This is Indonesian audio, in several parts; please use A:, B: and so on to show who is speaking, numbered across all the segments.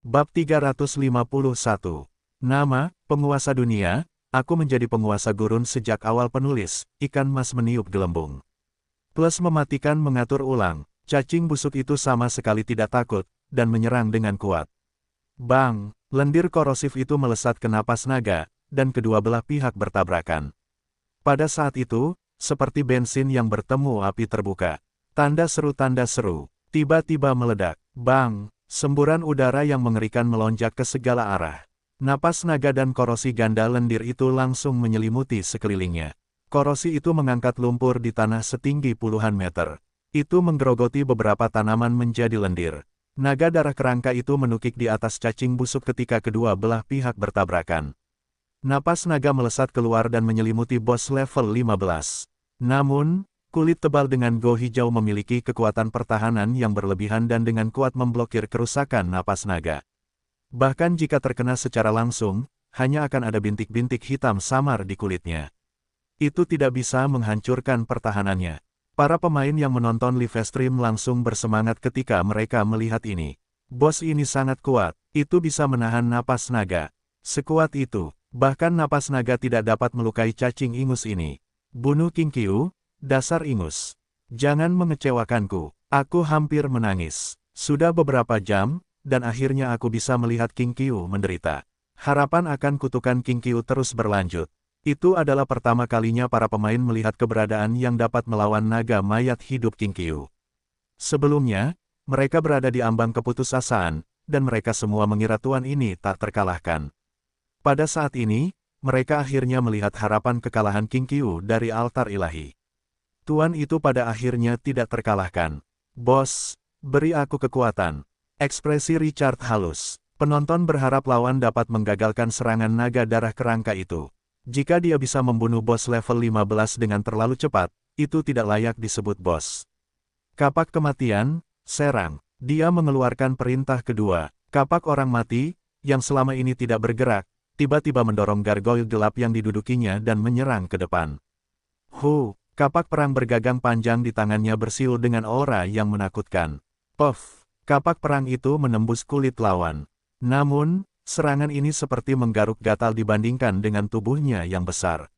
A: Bab 351. Nama, penguasa dunia, aku menjadi penguasa gurun sejak awal penulis, ikan mas meniup gelembung. Plus mematikan mengatur ulang, cacing busuk itu sama sekali tidak takut, dan menyerang dengan kuat. Bang, lendir korosif itu melesat ke napas naga, dan kedua belah pihak bertabrakan. Pada saat itu, seperti bensin yang bertemu api terbuka. Tanda seru, tiba-tiba meledak. Bang! Semburan udara yang mengerikan melonjak ke segala arah. Napas naga dan korosi ganda lendir itu langsung menyelimuti sekelilingnya. Korosi itu mengangkat lumpur di tanah setinggi puluhan meter. Itu menggerogoti beberapa tanaman menjadi lendir. Naga darah kerangka itu menukik di atas cacing busuk ketika kedua belah pihak bertabrakan. Napas naga melesat keluar dan menyelimuti bos level 15. Namun, kulit tebal dengan go hijau memiliki kekuatan pertahanan yang berlebihan dan dengan kuat memblokir kerusakan napas naga. Bahkan jika terkena secara langsung, hanya akan ada bintik-bintik hitam samar di kulitnya. Itu tidak bisa menghancurkan pertahanannya. Para pemain yang menonton live stream langsung bersemangat ketika mereka melihat ini. Bos ini sangat kuat, itu bisa menahan napas naga. Sekuat itu, bahkan napas naga tidak dapat melukai cacing ingus ini. Bunuh King Qiu. Dasar ingus. Jangan mengecewakanku. Aku hampir menangis. Sudah beberapa jam, dan akhirnya aku bisa melihat King Qiu menderita. Harapan akan kutukan King Qiu terus berlanjut. Itu adalah pertama kalinya para pemain melihat keberadaan yang dapat melawan naga mayat hidup King Qiu. Sebelumnya, mereka berada di ambang keputusasaan, dan mereka semua mengira tuan ini tak terkalahkan. Pada saat ini, mereka akhirnya melihat harapan kekalahan King Qiu dari altar ilahi. Tuan itu pada akhirnya tidak terkalahkan. Bos, beri aku kekuatan. Ekspresi Richard halus. Penonton berharap lawan dapat menggagalkan serangan naga darah kerangka itu. Jika dia bisa membunuh bos level 15 dengan terlalu cepat, itu tidak layak disebut bos. Kapak kematian, serang. Dia mengeluarkan perintah kedua. Kapak orang mati, yang selama ini tidak bergerak, tiba-tiba mendorong gargoyle gelap yang didudukinya dan menyerang ke depan. Kapak perang bergagang panjang di tangannya bersiul dengan aura yang menakutkan. Puff! Kapak perang itu menembus kulit lawan. Namun, serangan ini seperti menggaruk gatal dibandingkan dengan tubuhnya yang besar.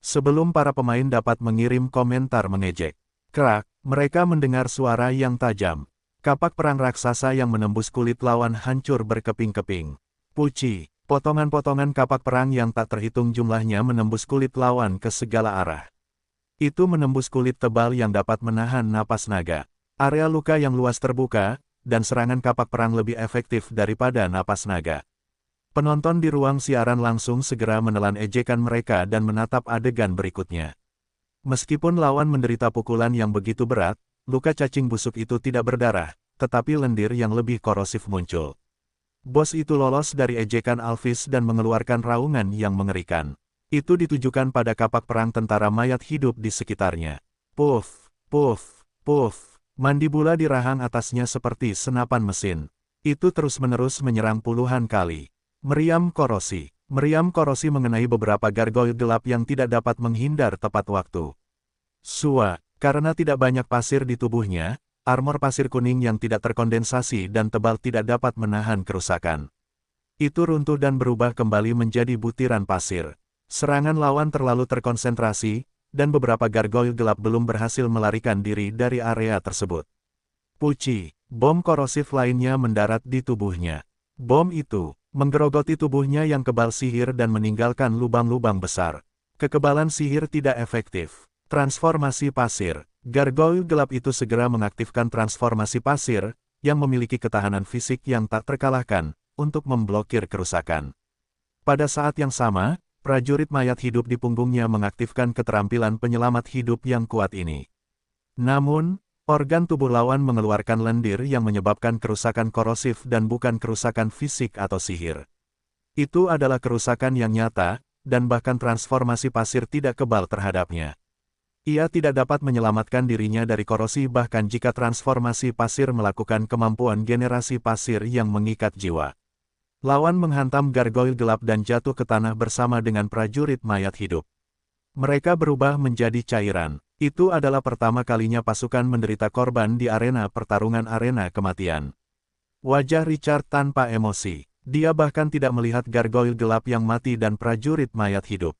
A: Sebelum para pemain dapat mengirim komentar mengejek, krak, mereka mendengar suara yang tajam. Kapak perang raksasa yang menembus kulit lawan hancur berkeping-keping. Puci! Potongan-potongan kapak perang yang tak terhitung jumlahnya menembus kulit lawan ke segala arah. Itu menembus kulit tebal yang dapat menahan napas naga. Area luka yang luas terbuka, dan serangan kapak perang lebih efektif daripada napas naga. Penonton di ruang siaran langsung segera menelan ejekan mereka dan menatap adegan berikutnya. Meskipun lawan menderita pukulan yang begitu berat, luka cacing busuk itu tidak berdarah, tetapi lendir yang lebih korosif muncul. Bos itu lolos dari ejekan Alvis dan mengeluarkan raungan yang mengerikan. Itu ditujukan pada kapak perang tentara mayat hidup di sekitarnya. Puff, puff, puff. Mandibula di rahang atasnya seperti senapan mesin. Itu terus-menerus menyerang puluhan kali. Meriam korosi. Meriam korosi mengenai beberapa gargoyle gelap yang tidak dapat menghindar tepat waktu. Karena tidak banyak pasir di tubuhnya, armor pasir kuning yang tidak terkondensasi dan tebal tidak dapat menahan kerusakan. Itu runtuh dan berubah kembali menjadi butiran pasir. Serangan lawan terlalu terkonsentrasi, dan beberapa gargoyle gelap belum berhasil melarikan diri dari area tersebut. Puci, bom korosif lainnya mendarat di tubuhnya. Bom itu menggerogoti tubuhnya yang kebal sihir dan meninggalkan lubang-lubang besar. Kekebalan sihir tidak efektif. Transformasi pasir. Gargoyle gelap itu segera mengaktifkan transformasi pasir, yang memiliki ketahanan fisik yang tak terkalahkan, untuk memblokir kerusakan. Pada saat yang sama, prajurit mayat hidup di punggungnya mengaktifkan keterampilan penyelamat hidup yang kuat ini. Namun, organ tubuh lawan mengeluarkan lendir yang menyebabkan kerusakan korosif dan bukan kerusakan fisik atau sihir. Itu adalah kerusakan yang nyata, dan bahkan transformasi pasir tidak kebal terhadapnya. Ia tidak dapat menyelamatkan dirinya dari korosi bahkan jika transformasi pasir melakukan kemampuan generasi pasir yang mengikat jiwa. Lawan menghantam gargoyle gelap dan jatuh ke tanah bersama dengan prajurit mayat hidup. Mereka berubah menjadi cairan. Itu adalah pertama kalinya pasukan menderita korban di arena pertarungan arena kematian. Wajah Richard tanpa emosi. Dia bahkan tidak melihat gargoyle gelap yang mati dan prajurit mayat hidup.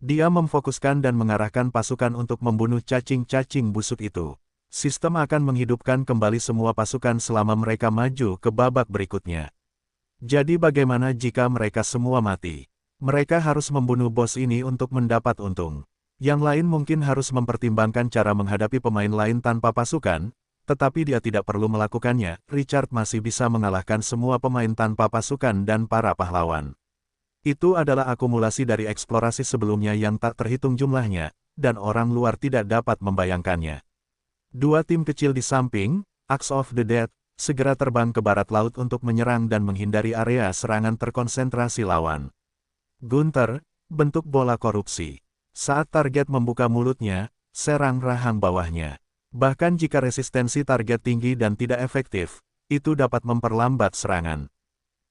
A: Dia memfokuskan dan mengarahkan pasukan untuk membunuh cacing-cacing busuk itu. Sistem akan menghidupkan kembali semua pasukan selama mereka maju ke babak berikutnya. Jadi bagaimana jika mereka semua mati? Mereka harus membunuh bos ini untuk mendapat untung. Yang lain mungkin harus mempertimbangkan cara menghadapi pemain lain tanpa pasukan, tetapi dia tidak perlu melakukannya. Richard masih bisa mengalahkan semua pemain tanpa pasukan dan para pahlawan. Itu adalah akumulasi dari eksplorasi sebelumnya yang tak terhitung jumlahnya, dan orang luar tidak dapat membayangkannya. Dua tim kecil di samping, Axe of the Dead, segera terbang ke barat laut untuk menyerang dan menghindari area serangan terkonsentrasi lawan. Gunther, bentuk bola korupsi. Saat target membuka mulutnya, serang rahang bawahnya. Bahkan jika resistensi target tinggi dan tidak efektif, itu dapat memperlambat serangan.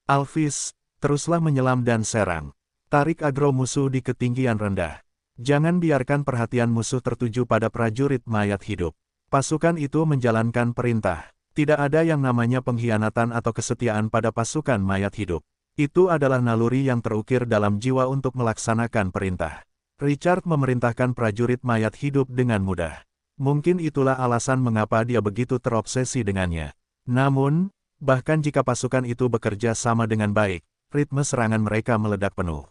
A: Alphys, teruslah menyelam dan serang. Tarik agro musuh di ketinggian rendah. Jangan biarkan perhatian musuh tertuju pada prajurit mayat hidup. Pasukan itu menjalankan perintah. Tidak ada yang namanya pengkhianatan atau kesetiaan pada pasukan mayat hidup. Itu adalah naluri yang terukir dalam jiwa untuk melaksanakan perintah. Richard memerintahkan prajurit mayat hidup dengan mudah. Mungkin itulah alasan mengapa dia begitu terobsesi dengannya. Namun, bahkan jika pasukan itu bekerja sama dengan baik, ritme serangan mereka meledak penuh.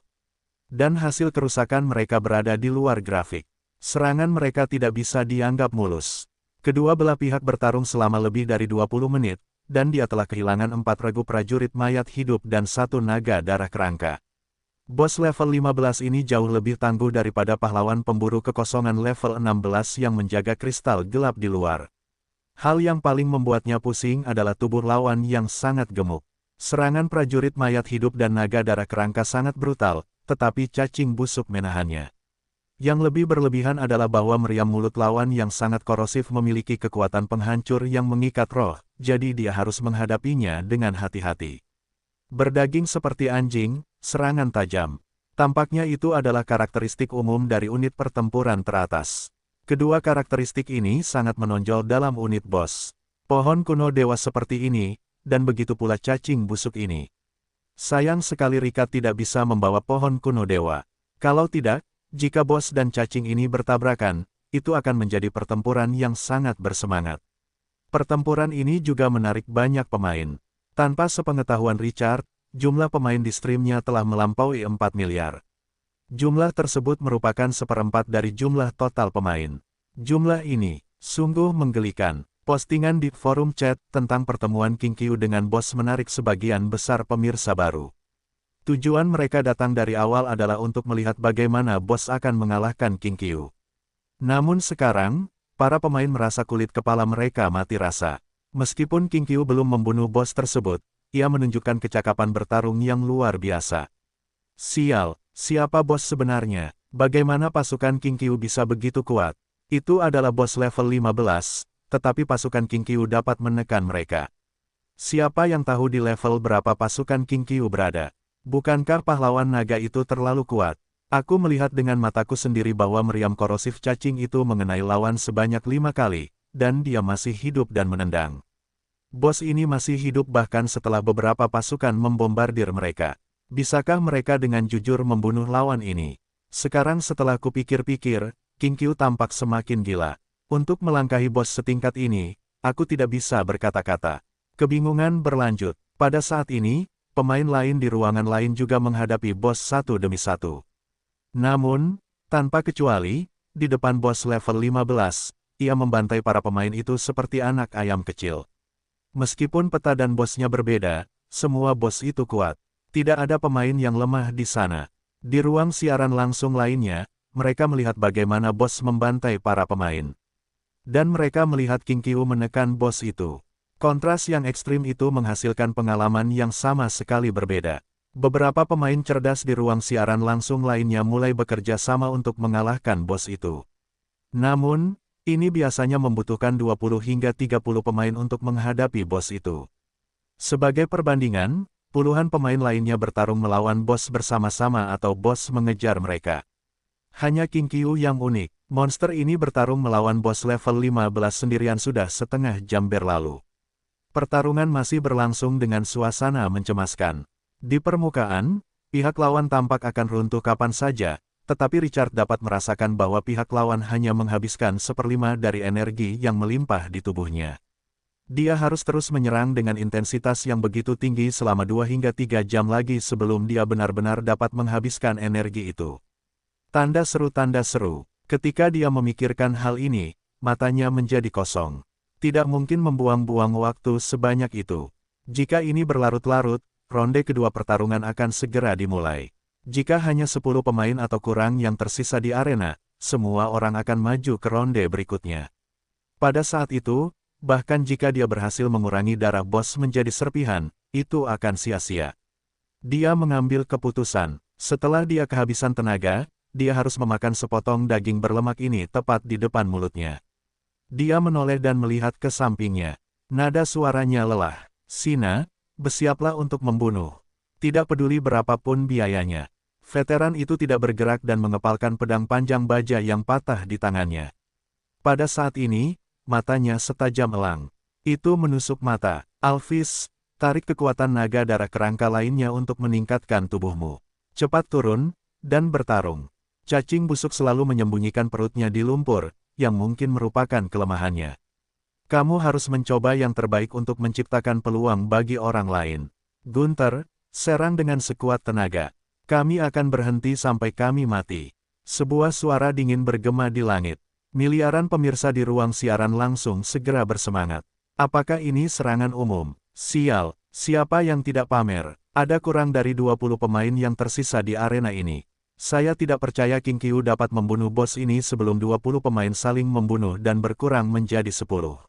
A: Dan hasil kerusakan mereka berada di luar grafik. Serangan mereka tidak bisa dianggap mulus. Kedua belah pihak bertarung selama lebih dari 20 menit, dan dia telah kehilangan 4 regu prajurit mayat hidup dan 1 naga darah kerangka. Bos level 15 ini jauh lebih tangguh daripada pahlawan pemburu kekosongan level 16 yang menjaga kristal gelap di luar. Hal yang paling membuatnya pusing adalah tubuh lawan yang sangat gemuk. Serangan prajurit mayat hidup dan naga darah kerangka sangat brutal, tetapi cacing busuk menahannya. Yang lebih berlebihan adalah bahwa meriam mulut lawan yang sangat korosif memiliki kekuatan penghancur yang mengikat roh, jadi dia harus menghadapinya dengan hati-hati. Berdaging seperti anjing, serangan tajam. Tampaknya itu adalah karakteristik umum dari unit pertempuran teratas. Kedua karakteristik ini sangat menonjol dalam unit bos. Pohon kuno dewa seperti ini, dan begitu pula cacing busuk ini. Sayang sekali Rika tidak bisa membawa pohon kuno dewa. Kalau tidak, jika bos dan cacing ini bertabrakan, itu akan menjadi pertempuran yang sangat bersemangat. Pertempuran ini juga menarik banyak pemain. Tanpa sepengetahuan Richard, jumlah pemain di streamnya telah melampaui 4 miliar. Jumlah tersebut merupakan seperempat dari jumlah total pemain. Jumlah ini sungguh menggelikan. Postingan di forum chat tentang pertemuan King Qiu dengan bos menarik sebagian besar pemirsa baru. Tujuan mereka datang dari awal adalah untuk melihat bagaimana bos akan mengalahkan King Qiu. Namun sekarang, para pemain merasa kulit kepala mereka mati rasa. Meskipun King Qiu belum membunuh bos tersebut, ia menunjukkan kecakapan bertarung yang luar biasa. Sial, siapa bos sebenarnya? Bagaimana pasukan King Qiu bisa begitu kuat? Itu adalah bos level 15, tetapi pasukan King Qiu dapat menekan mereka. Siapa yang tahu di level berapa pasukan King Qiu berada? Bukankah pahlawan naga itu terlalu kuat? Aku melihat dengan mataku sendiri bahwa meriam korosif cacing itu mengenai lawan sebanyak 5 kali. Dan dia masih hidup dan menendang. Bos ini masih hidup bahkan setelah beberapa pasukan membombardir mereka. Bisakah mereka dengan jujur membunuh lawan ini? Sekarang setelah kupikir-pikir, King Qiu tampak semakin gila. Untuk melangkahi bos setingkat ini, aku tidak bisa berkata-kata. Kebingungan berlanjut. Pada saat ini, pemain lain di ruangan lain juga menghadapi bos satu demi satu. Namun, tanpa kecuali, di depan bos level 15, ia membantai para pemain itu seperti anak ayam kecil. Meskipun peta dan bosnya berbeda, semua bos itu kuat. Tidak ada pemain yang lemah di sana. Di ruang siaran langsung lainnya, mereka melihat bagaimana bos membantai para pemain. Dan mereka melihat King Qiu menekan bos itu. Kontras yang ekstrim itu menghasilkan pengalaman yang sama sekali berbeda. Beberapa pemain cerdas di ruang siaran langsung lainnya mulai bekerja sama untuk mengalahkan bos itu. Namun, ini biasanya membutuhkan 20 hingga 30 pemain untuk menghadapi bos itu. Sebagai perbandingan, puluhan pemain lainnya bertarung melawan bos bersama-sama atau bos mengejar mereka. Hanya King Qiu yang unik, monster ini bertarung melawan bos level 15 sendirian sudah setengah jam berlalu. Pertarungan masih berlangsung dengan suasana mencemaskan. Di permukaan, pihak lawan tampak akan runtuh kapan saja, tetapi Richard dapat merasakan bahwa pihak lawan hanya menghabiskan 1/5 dari energi yang melimpah di tubuhnya. Dia harus terus menyerang dengan intensitas yang begitu tinggi selama 2 hingga 3 jam lagi sebelum dia benar-benar dapat menghabiskan energi itu. Tanda seru, tanda seru. Ketika dia memikirkan hal ini, matanya menjadi kosong. Tidak mungkin membuang-buang waktu sebanyak itu. Jika ini berlarut-larut, ronde kedua pertarungan akan segera dimulai. Jika hanya 10 pemain atau kurang yang tersisa di arena, semua orang akan maju ke ronde berikutnya. Pada saat itu, bahkan jika dia berhasil mengurangi darah bos menjadi serpihan, itu akan sia-sia. Dia mengambil keputusan. Setelah dia kehabisan tenaga, dia harus memakan sepotong daging berlemak ini tepat di depan mulutnya. Dia menoleh dan melihat ke sampingnya. Nada suaranya lelah. Sina, bersiaplah untuk membunuh. Tidak peduli berapapun biayanya. Veteran itu tidak bergerak dan mengepalkan pedang panjang baja yang patah di tangannya. Pada saat ini, matanya setajam elang. Itu menusuk mata. Alphys, tarik kekuatan naga darah kerangka lainnya untuk meningkatkan tubuhmu. Cepat turun, dan bertarung. Cacing busuk selalu menyembunyikan perutnya di lumpur, yang mungkin merupakan kelemahannya. Kamu harus mencoba yang terbaik untuk menciptakan peluang bagi orang lain. Gunther, serang dengan sekuat tenaga. Kami akan berhenti sampai kami mati. Sebuah suara dingin bergema di langit. Miliaran pemirsa di ruang siaran langsung segera bersemangat. Apakah ini serangan umum? Sial, siapa yang tidak pamer? Ada kurang dari 20 pemain yang tersisa di arena ini. Saya tidak percaya King Qiu dapat membunuh bos ini sebelum 20 pemain saling membunuh dan berkurang menjadi 10.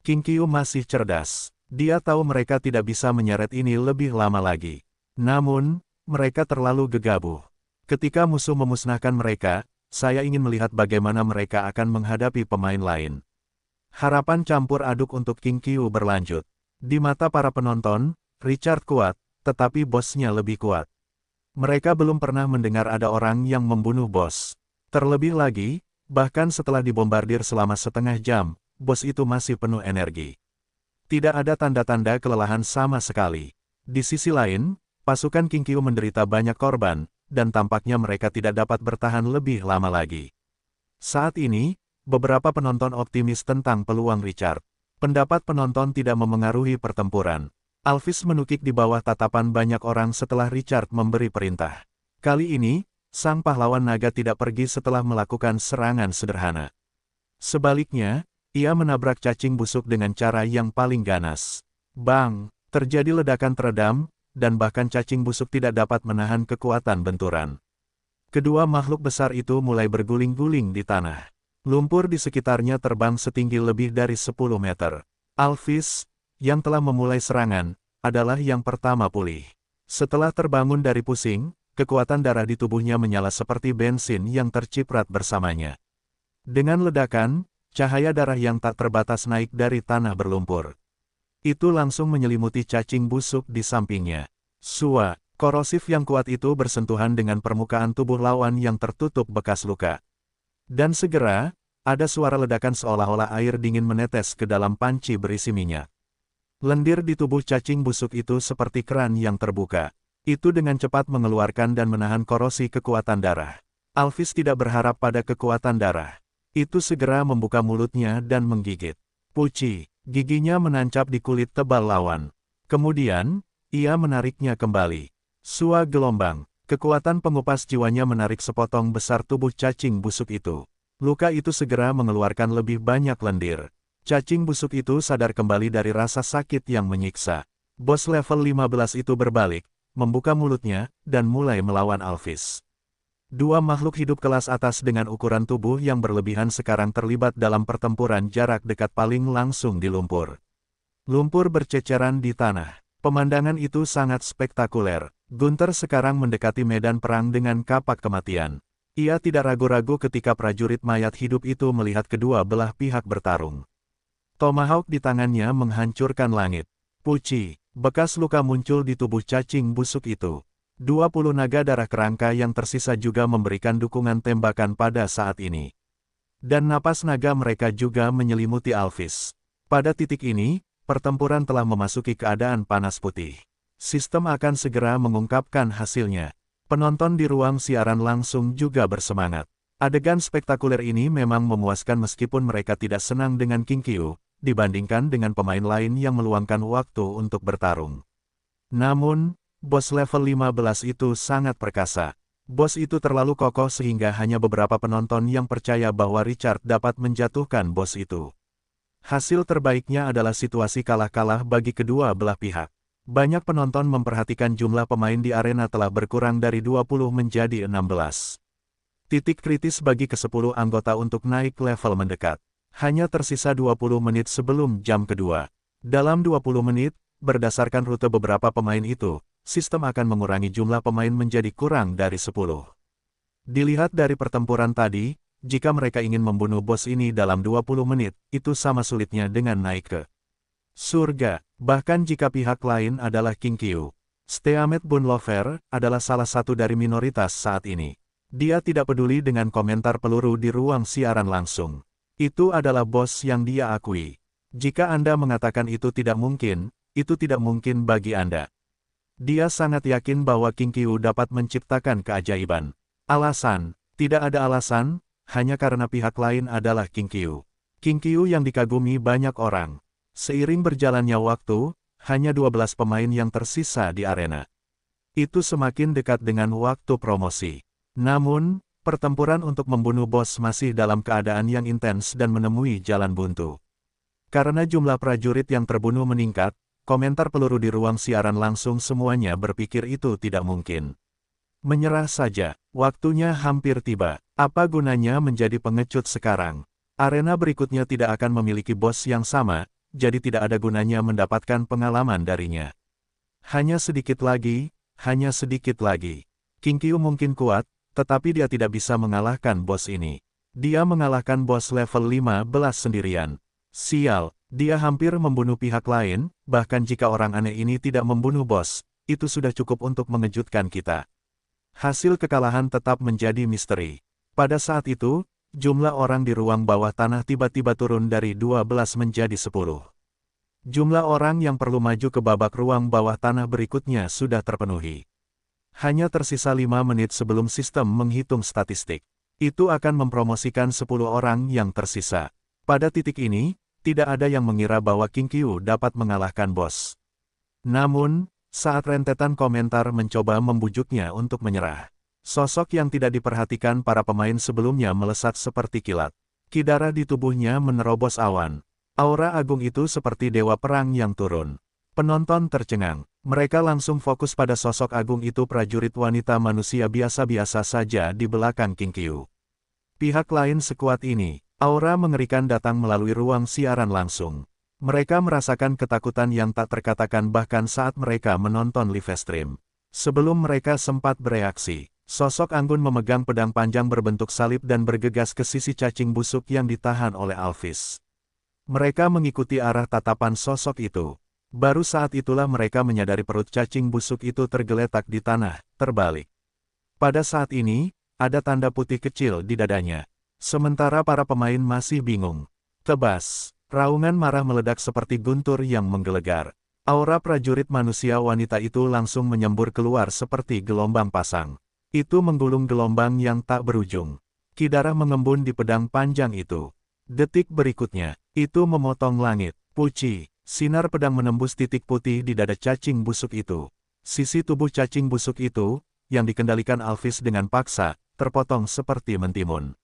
A: King Qiu masih cerdas. Dia tahu mereka tidak bisa menyeret ini lebih lama lagi. Namun, mereka terlalu gegabah. Ketika musuh memusnahkan mereka, saya ingin melihat bagaimana mereka akan menghadapi pemain lain. Harapan campur aduk untuk King Qiu berlanjut. Di mata para penonton, Richard kuat, tetapi bosnya lebih kuat. Mereka belum pernah mendengar ada orang yang membunuh bos. Terlebih lagi, bahkan setelah dibombardir selama setengah jam, bos itu masih penuh energi. Tidak ada tanda-tanda kelelahan sama sekali. Di sisi lain, pasukan King Qiu menderita banyak korban, dan tampaknya mereka tidak dapat bertahan lebih lama lagi. Saat ini, beberapa penonton optimis tentang peluang Richard. Pendapat penonton tidak memengaruhi pertempuran. Alphys menukik di bawah tatapan banyak orang setelah Richard memberi perintah. Kali ini, sang pahlawan naga tidak pergi setelah melakukan serangan sederhana. Sebaliknya, ia menabrak cacing busuk dengan cara yang paling ganas. Bang! Terjadi ledakan teredam, dan bahkan cacing busuk tidak dapat menahan kekuatan benturan. Kedua makhluk besar itu mulai berguling-guling di tanah. Lumpur di sekitarnya terbang setinggi lebih dari 10 meter. Alphys, yang telah memulai serangan, adalah yang pertama pulih. Setelah terbangun dari pusing, kekuatan darah di tubuhnya menyala seperti bensin yang terciprat bersamanya. Dengan ledakan, cahaya darah yang tak terbatas naik dari tanah berlumpur. Itu langsung menyelimuti cacing busuk di sampingnya. Sua, korosif yang kuat itu bersentuhan dengan permukaan tubuh lawan yang tertutup bekas luka. Dan segera, ada suara ledakan seolah-olah air dingin menetes ke dalam panci berisi minyak. Lendir di tubuh cacing busuk itu seperti keran yang terbuka. Itu dengan cepat mengeluarkan dan menahan korosi kekuatan darah. Alphys tidak berharap pada kekuatan darah. Itu segera membuka mulutnya dan menggigit. Puci, giginya menancap di kulit tebal lawan. Kemudian, ia menariknya kembali. Sua gelombang, kekuatan pengupas jiwanya menarik sepotong besar tubuh cacing busuk itu. Luka itu segera mengeluarkan lebih banyak lendir. Cacing busuk itu sadar kembali dari rasa sakit yang menyiksa. Bos level 15 itu berbalik, membuka mulutnya, dan mulai melawan Alphys. Dua makhluk hidup kelas atas dengan ukuran tubuh yang berlebihan sekarang terlibat dalam pertempuran jarak dekat paling langsung di lumpur. Lumpur berceceran di tanah. Pemandangan itu sangat spektakuler. Gunther sekarang mendekati medan perang dengan kapak kematian. Ia tidak ragu-ragu ketika prajurit mayat hidup itu melihat kedua belah pihak bertarung. Tomahawk di tangannya menghancurkan langit. Puci, bekas luka muncul di tubuh cacing busuk itu. 20 naga darah kerangka yang tersisa juga memberikan dukungan tembakan pada saat ini. Dan napas naga mereka juga menyelimuti Alphys. Pada titik ini, pertempuran telah memasuki keadaan panas putih. Sistem akan segera mengungkapkan hasilnya. Penonton di ruang siaran langsung juga bersemangat. Adegan spektakuler ini memang memuaskan meskipun mereka tidak senang dengan King Qiu, dibandingkan dengan pemain lain yang meluangkan waktu untuk bertarung. Namun, bos level 15 itu sangat perkasa. Bos itu terlalu kokoh sehingga hanya beberapa penonton yang percaya bahwa Richard dapat menjatuhkan bos itu. Hasil terbaiknya adalah situasi kalah-kalah bagi kedua belah pihak. Banyak penonton memperhatikan jumlah pemain di arena telah berkurang dari 20 menjadi 16. Titik kritis bagi ke-10 anggota untuk naik level mendekat. Hanya tersisa 20 menit sebelum jam kedua. Dalam 20 menit, berdasarkan rute beberapa pemain itu, sistem akan mengurangi jumlah pemain menjadi kurang dari 10. Dilihat dari pertempuran tadi, jika mereka ingin membunuh bos ini dalam 20 menit, itu sama sulitnya dengan naik ke surga. Bahkan jika pihak lain adalah King Qiu. Steamed Bunlover adalah salah satu dari minoritas saat ini. Dia tidak peduli dengan komentar peluru di ruang siaran langsung. Itu adalah bos yang dia akui. Jika Anda mengatakan itu tidak mungkin bagi Anda. Dia sangat yakin bahwa King Qiu dapat menciptakan keajaiban. Alasan, tidak ada alasan, hanya karena pihak lain adalah King Qiu. King Qiu yang dikagumi banyak orang. Seiring berjalannya waktu, hanya 12 pemain yang tersisa di arena. Itu semakin dekat dengan waktu promosi. Namun, pertempuran untuk membunuh bos masih dalam keadaan yang intens dan menemui jalan buntu. Karena jumlah prajurit yang terbunuh meningkat, komentar peluru di ruang siaran langsung semuanya berpikir itu tidak mungkin. Menyerah saja, waktunya hampir tiba. Apa gunanya menjadi pengecut sekarang? Arena berikutnya tidak akan memiliki bos yang sama, jadi tidak ada gunanya mendapatkan pengalaman darinya. Hanya sedikit lagi, hanya sedikit lagi. King Qiu mungkin kuat, tetapi dia tidak bisa mengalahkan bos ini. Dia mengalahkan bos level 15 sendirian. Sial, dia hampir membunuh pihak lain, bahkan jika orang aneh ini tidak membunuh bos, itu sudah cukup untuk mengejutkan kita. Hasil kekalahan tetap menjadi misteri. Pada saat itu, jumlah orang di ruang bawah tanah tiba-tiba turun dari 12 menjadi 10. Jumlah orang yang perlu maju ke babak ruang bawah tanah berikutnya sudah terpenuhi. Hanya tersisa 5 menit sebelum sistem menghitung statistik. Itu akan mempromosikan 10 orang yang tersisa. Pada titik ini, tidak ada yang mengira bahwa King Qiu dapat mengalahkan bos. Namun, saat rentetan komentar mencoba membujuknya untuk menyerah, sosok yang tidak diperhatikan para pemain sebelumnya melesat seperti kilat. Kidara di tubuhnya menerobos awan. Aura agung itu seperti dewa perang yang turun. Penonton tercengang. Mereka langsung fokus pada sosok agung itu, prajurit wanita manusia biasa-biasa saja di belakang King Qiu. Pihak lain sekuat ini, aura mengerikan datang melalui ruang siaran langsung. Mereka merasakan ketakutan yang tak terkatakan bahkan saat mereka menonton live stream. Sebelum mereka sempat bereaksi, sosok anggun memegang pedang panjang berbentuk salib dan bergegas ke sisi cacing busuk yang ditahan oleh Alphys. Mereka mengikuti arah tatapan sosok itu. Baru saat itulah mereka menyadari perut cacing busuk itu tergeletak di tanah, terbalik. Pada saat ini, ada tanda putih kecil di dadanya. Sementara para pemain masih bingung. Tebas, raungan marah meledak seperti guntur yang menggelegar. Aura prajurit manusia wanita itu langsung menyembur keluar seperti gelombang pasang. Itu menggulung gelombang yang tak berujung. Kidarah mengembun di pedang panjang itu. Detik berikutnya, itu memotong langit. Puci. Sinar pedang menembus titik putih di dada cacing busuk itu. Sisi tubuh cacing busuk itu, yang dikendalikan Alphys dengan paksa, terpotong seperti mentimun.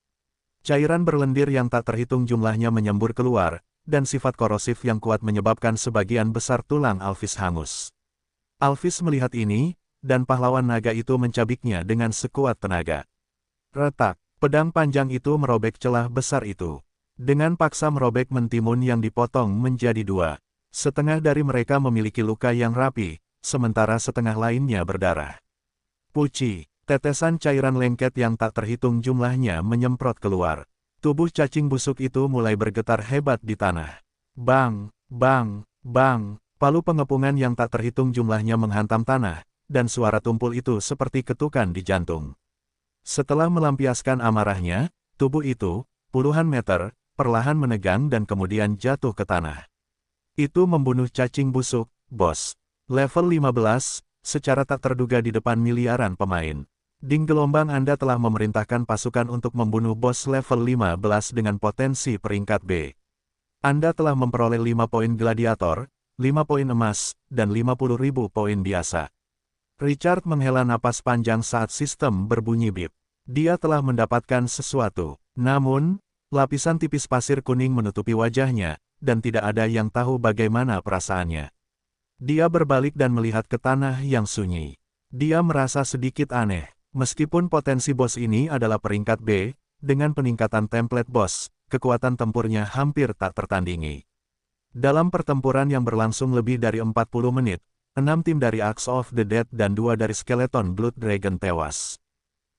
A: Cairan berlendir yang tak terhitung jumlahnya menyembur keluar, dan sifat korosif yang kuat menyebabkan sebagian besar tulang Alphys hangus. Alphys melihat ini, dan pahlawan naga itu mencabiknya dengan sekuat tenaga. Retak, pedang panjang itu merobek celah besar itu. Dengan paksa merobek mentimun yang dipotong menjadi 2. Setengah dari mereka memiliki luka yang rapi, sementara setengah lainnya berdarah. Puci, tetesan cairan lengket yang tak terhitung jumlahnya menyemprot keluar. Tubuh cacing busuk itu mulai bergetar hebat di tanah. Bang, bang, bang, palu pengepungan yang tak terhitung jumlahnya menghantam tanah, dan suara tumpul itu seperti ketukan di jantung. Setelah melampiaskan amarahnya, tubuh itu, puluhan meter, perlahan menegang dan kemudian jatuh ke tanah. Itu membunuh cacing busuk, bos. Level 15, secara tak terduga di depan miliaran pemain. Ding gelombang Anda telah memerintahkan pasukan untuk membunuh bos level 15 dengan potensi peringkat B. Anda telah memperoleh 5 poin gladiator, 5 poin emas, dan 50.000 poin biasa. Richard menghela napas panjang saat sistem berbunyi bip. Dia telah mendapatkan sesuatu. Namun, lapisan tipis pasir kuning menutupi wajahnya, dan tidak ada yang tahu bagaimana perasaannya. Dia berbalik dan melihat ke tanah yang sunyi. Dia merasa sedikit aneh. Meskipun potensi bos ini adalah peringkat B, dengan peningkatan template bos, kekuatan tempurnya hampir tak tertandingi. Dalam pertempuran yang berlangsung lebih dari 40 menit, 6 tim dari Axe of the Dead dan 2 dari Skeleton Blood Dragon tewas.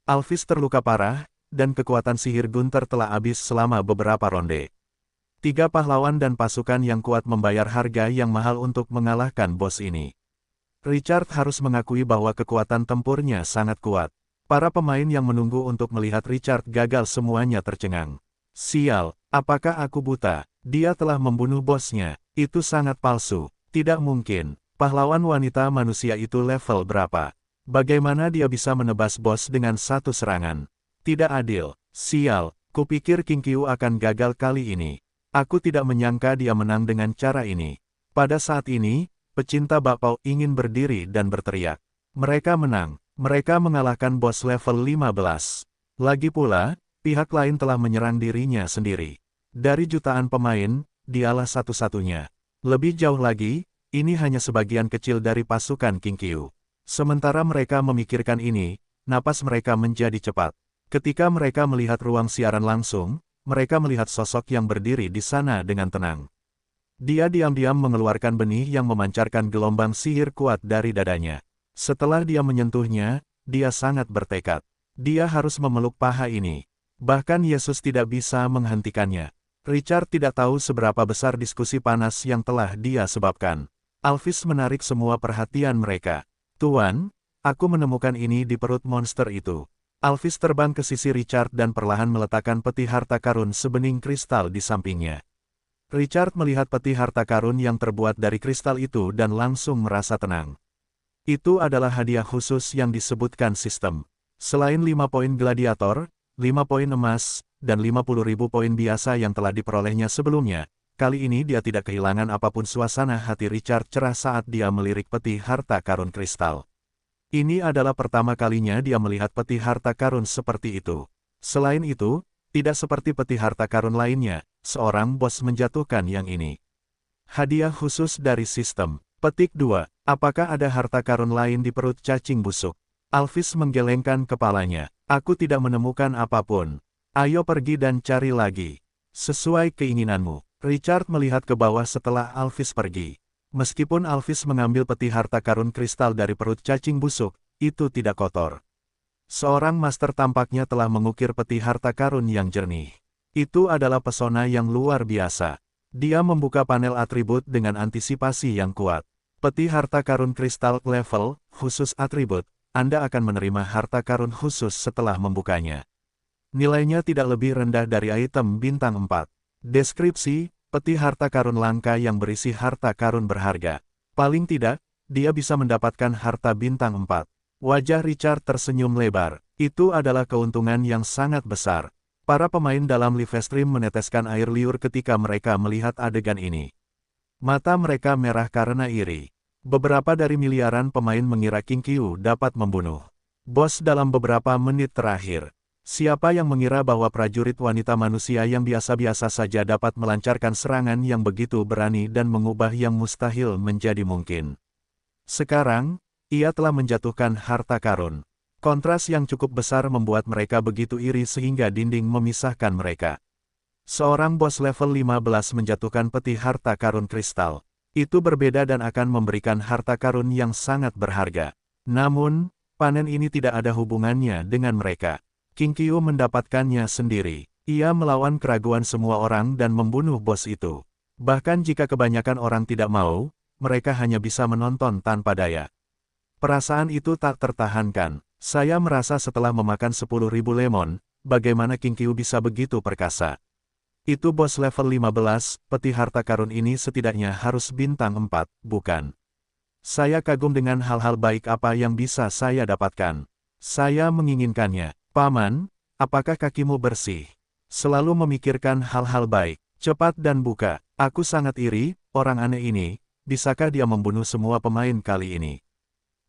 A: Alphys terluka parah, dan kekuatan sihir Gunther telah habis selama beberapa ronde. 3 pahlawan dan pasukan yang kuat membayar harga yang mahal untuk mengalahkan bos ini. Richard harus mengakui bahwa kekuatan tempurnya sangat kuat. Para pemain yang menunggu untuk melihat Richard gagal semuanya tercengang. Sial, apakah aku buta? Dia telah membunuh bosnya. Itu sangat palsu. Tidak mungkin. Pahlawan wanita manusia itu level berapa? Bagaimana dia bisa menebas bos dengan satu serangan? Tidak adil. Sial, kupikir King Qiu akan gagal kali ini. Aku tidak menyangka dia menang dengan cara ini. Pada saat ini, pecinta bakpao ingin berdiri dan berteriak. Mereka menang. Mereka mengalahkan bos level 15. Lagi pula, pihak lain telah menyerang dirinya sendiri. Dari jutaan pemain, dialah satu-satunya. Lebih jauh lagi, ini hanya sebagian kecil dari pasukan King Qiu. Sementara mereka memikirkan ini, napas mereka menjadi cepat. Ketika mereka melihat ruang siaran langsung, mereka melihat sosok yang berdiri di sana dengan tenang. Dia diam-diam mengeluarkan benih yang memancarkan gelombang sihir kuat dari dadanya. Setelah dia menyentuhnya, dia sangat bertekad. Dia harus memeluk paha ini. Bahkan Yesus tidak bisa menghentikannya. Richard tidak tahu seberapa besar diskusi panas yang telah dia sebabkan. Alphys menarik semua perhatian mereka. Tuan, aku menemukan ini di perut monster itu. Alphys terbang ke sisi Richard dan perlahan meletakkan peti harta karun sebening kristal di sampingnya. Richard melihat peti harta karun yang terbuat dari kristal itu dan langsung merasa tenang. Itu adalah hadiah khusus yang disebutkan sistem. Selain 5 poin gladiator, 5 poin emas, dan 50.000 poin biasa yang telah diperolehnya sebelumnya, kali ini dia tidak kehilangan apapun. Suasana hati Richard cerah saat dia melirik peti harta karun kristal. Ini adalah pertama kalinya dia melihat peti harta karun seperti itu. Selain itu, tidak seperti peti harta karun lainnya, seorang bos menjatuhkan yang ini. Hadiah khusus dari sistem. Petik 2. Apakah ada harta karun lain di perut cacing busuk? Alphys menggelengkan kepalanya. Aku tidak menemukan apapun. Ayo pergi dan cari lagi. Sesuai keinginanmu. Richard melihat ke bawah setelah Alphys pergi. Meskipun Alphys mengambil peti harta karun kristal dari perut cacing busuk, itu tidak kotor. Seorang master tampaknya telah mengukir peti harta karun yang jernih. Itu adalah pesona yang luar biasa. Dia membuka panel atribut dengan antisipasi yang kuat. Peti harta karun kristal level, khusus atribut, Anda akan menerima harta karun khusus setelah membukanya. Nilainya tidak lebih rendah dari item bintang 4. Deskripsi, peti harta karun langka yang berisi harta karun berharga. Paling tidak, dia bisa mendapatkan harta bintang 4. Wajah Richard tersenyum lebar. Itu adalah keuntungan yang sangat besar. Para pemain dalam live stream meneteskan air liur ketika mereka melihat adegan ini. Mata mereka merah karena iri. Beberapa dari miliaran pemain mengira King Qiu dapat membunuh bos dalam beberapa menit terakhir. Siapa yang mengira bahwa prajurit wanita manusia yang biasa-biasa saja dapat melancarkan serangan yang begitu berani dan mengubah yang mustahil menjadi mungkin. Sekarang, ia telah menjatuhkan harta karun. Kontras yang cukup besar membuat mereka begitu iri sehingga dinding memisahkan mereka. Seorang bos level 15 menjatuhkan peti harta karun kristal. Itu berbeda dan akan memberikan harta karun yang sangat berharga. Namun, panen ini tidak ada hubungannya dengan mereka. King Qiu mendapatkannya sendiri. Ia melawan keraguan semua orang dan membunuh bos itu. Bahkan jika kebanyakan orang tidak mau, mereka hanya bisa menonton tanpa daya. Perasaan itu tak tertahankan. Saya merasa setelah memakan 10.000 lemon, bagaimana King Qiu bisa begitu perkasa. Itu bos level 15, peti harta karun ini setidaknya harus bintang 4, bukan? Saya kagum dengan hal-hal baik apa yang bisa saya dapatkan. Saya menginginkannya. Paman, apakah kakimu bersih? Selalu memikirkan hal-hal baik. Cepat dan buka. Aku sangat iri, orang aneh ini. Bisakah dia membunuh semua pemain kali ini?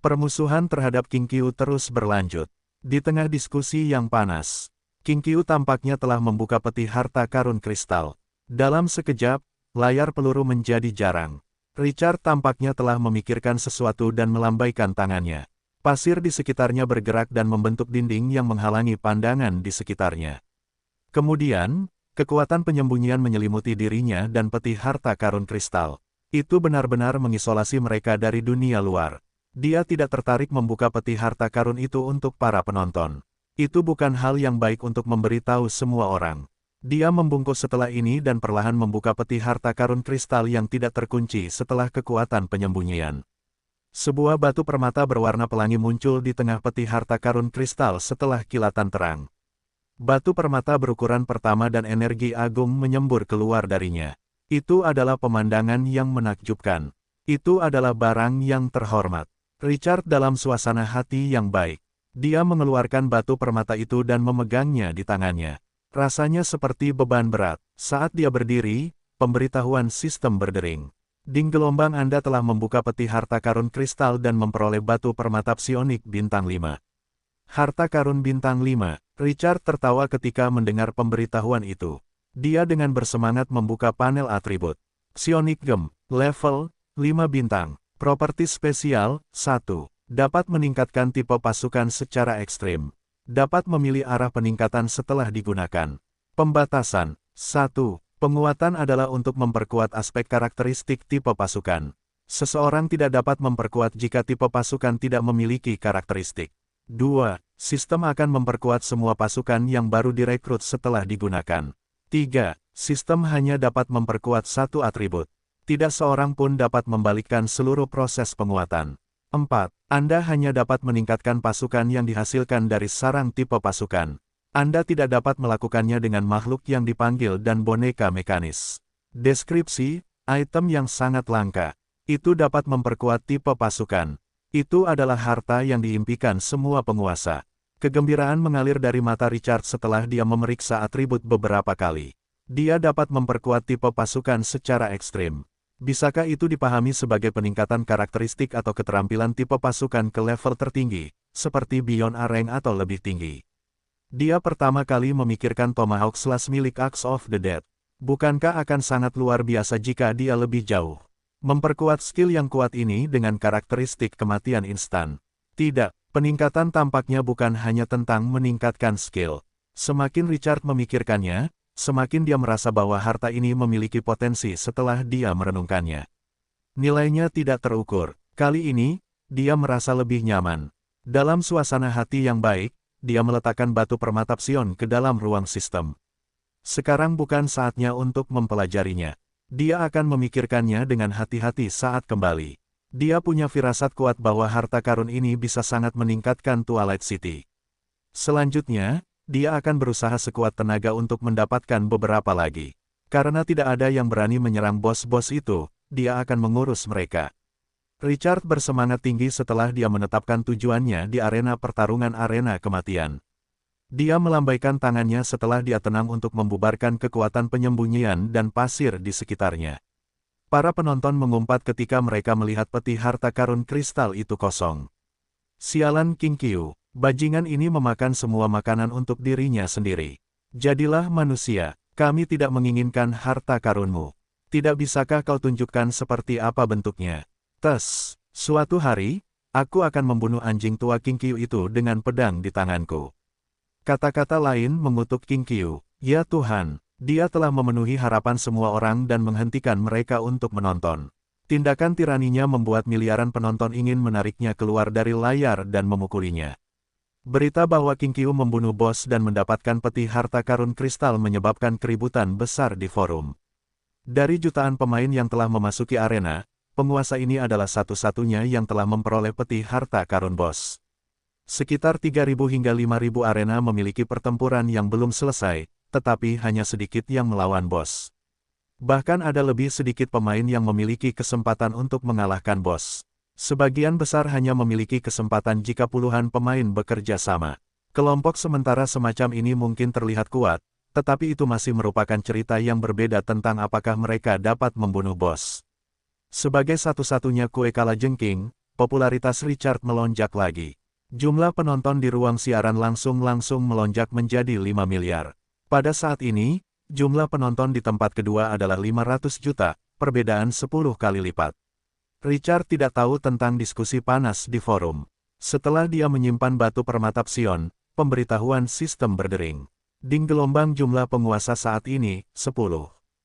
A: Permusuhan terhadap King Qiu terus berlanjut. Di tengah diskusi yang panas, King Qiu tampaknya telah membuka peti harta karun kristal. Dalam sekejap, layar peluru menjadi jarang. Richard tampaknya telah memikirkan sesuatu dan melambaikan tangannya. Pasir di sekitarnya bergerak dan membentuk dinding yang menghalangi pandangan di sekitarnya. Kemudian, kekuatan penyembunyian menyelimuti dirinya dan peti harta karun kristal. Itu benar-benar mengisolasi mereka dari dunia luar. Dia tidak tertarik membuka peti harta karun itu untuk para penonton. Itu bukan hal yang baik untuk memberitahu semua orang. Dia membungkuk setelah ini dan perlahan membuka peti harta karun kristal yang tidak terkunci setelah kekuatan penyembunyian. Sebuah batu permata berwarna pelangi muncul di tengah peti harta karun kristal setelah kilatan terang. Batu permata berukuran pertama dan energi agung menyembur keluar darinya. Itu adalah pemandangan yang menakjubkan. Itu adalah barang yang terhormat. Richard dalam suasana hati yang baik. Dia mengeluarkan batu permata itu dan memegangnya di tangannya. Rasanya seperti beban berat. Saat dia berdiri, pemberitahuan sistem berdering. Ding gelombang Anda telah membuka peti harta karun kristal dan memperoleh batu permata psionik bintang 5. Harta karun bintang 5. Richard tertawa ketika mendengar pemberitahuan itu. Dia dengan bersemangat membuka panel atribut. Psionic Gem, level 5 bintang. Properti spesial, 1. Dapat meningkatkan tipe pasukan secara ekstrim. Dapat memilih arah peningkatan setelah digunakan. Pembatasan, 1. Penguatan adalah untuk memperkuat aspek karakteristik tipe pasukan. Seseorang tidak dapat memperkuat jika tipe pasukan tidak memiliki karakteristik. 2. Sistem akan memperkuat semua pasukan yang baru direkrut setelah digunakan. 3. Sistem hanya dapat memperkuat satu atribut. Tidak seorang pun dapat membalikkan seluruh proses penguatan. 4. Anda hanya dapat meningkatkan pasukan yang dihasilkan dari sarang tipe pasukan. Anda tidak dapat melakukannya dengan makhluk yang dipanggil dan boneka mekanis. Deskripsi, item yang sangat langka. Itu dapat memperkuat tipe pasukan. Itu adalah harta yang diimpikan semua penguasa. Kegembiraan mengalir dari mata Richard setelah dia memeriksa atribut beberapa kali. Dia dapat memperkuat tipe pasukan secara ekstrim. Bisakah itu dipahami sebagai peningkatan karakteristik atau keterampilan tipe pasukan ke level tertinggi, seperti Beyond Rank atau lebih tinggi? Dia pertama kali memikirkan Tomahawk Slash milik Axe of the Dead. Bukankah akan sangat luar biasa jika dia lebih jauh memperkuat skill yang kuat ini dengan karakteristik kematian instan? Tidak, peningkatan tampaknya bukan hanya tentang meningkatkan skill. Semakin Richard memikirkannya, semakin dia merasa bahwa harta ini memiliki potensi setelah dia merenungkannya. Nilainya tidak terukur. Kali ini, dia merasa lebih nyaman. Dalam suasana hati yang baik, dia meletakkan batu permata psion ke dalam ruang sistem. Sekarang bukan saatnya untuk mempelajarinya. Dia akan memikirkannya dengan hati-hati saat kembali. Dia punya firasat kuat bahwa harta karun ini bisa sangat meningkatkan Twilight City. Selanjutnya, dia akan berusaha sekuat tenaga untuk mendapatkan beberapa lagi. Karena tidak ada yang berani menyerang bos-bos itu, dia akan mengurus mereka. Richard bersemangat tinggi setelah dia menetapkan tujuannya di arena pertarungan arena kematian. Dia melambaikan tangannya setelah dia tenang untuk membubarkan kekuatan penyembunyian dan pasir di sekitarnya. Para penonton mengumpat ketika mereka melihat peti harta karun kristal itu kosong. Sialan King Qiu. Bajingan ini memakan semua makanan untuk dirinya sendiri. Jadilah manusia, kami tidak menginginkan harta karunmu. Tidak bisakah kau tunjukkan seperti apa bentuknya? Suatu hari, aku akan membunuh anjing tua King Qiu itu dengan pedang di tanganku. Kata-kata lain mengutuk King Qiu. Ya Tuhan, dia telah memenuhi harapan semua orang dan menghentikan mereka untuk menonton. Tindakan tiraninya membuat miliaran penonton ingin menariknya keluar dari layar dan memukulinya. Berita bahwa King Qiu membunuh bos dan mendapatkan peti harta karun kristal menyebabkan keributan besar di forum. Dari jutaan pemain yang telah memasuki arena, penguasa ini adalah satu-satunya yang telah memperoleh peti harta karun bos. Sekitar 3.000 hingga 5.000 arena memiliki pertempuran yang belum selesai, tetapi hanya sedikit yang melawan bos. Bahkan ada lebih sedikit pemain yang memiliki kesempatan untuk mengalahkan bos. Sebagian besar hanya memiliki kesempatan jika puluhan pemain bekerja sama. Kelompok sementara semacam ini mungkin terlihat kuat, tetapi itu masih merupakan cerita yang berbeda tentang apakah mereka dapat membunuh bos. Sebagai satu-satunya kue kalajengking, popularitas Richard melonjak lagi. Jumlah penonton di ruang siaran langsung melonjak menjadi 5 miliar. Pada saat ini, jumlah penonton di tempat kedua adalah 500 juta, perbedaan 10 kali lipat. Richard tidak tahu tentang diskusi panas di forum. Setelah dia menyimpan batu permata Psion, pemberitahuan sistem berdering. Ding gelombang jumlah penguasa saat ini, 10.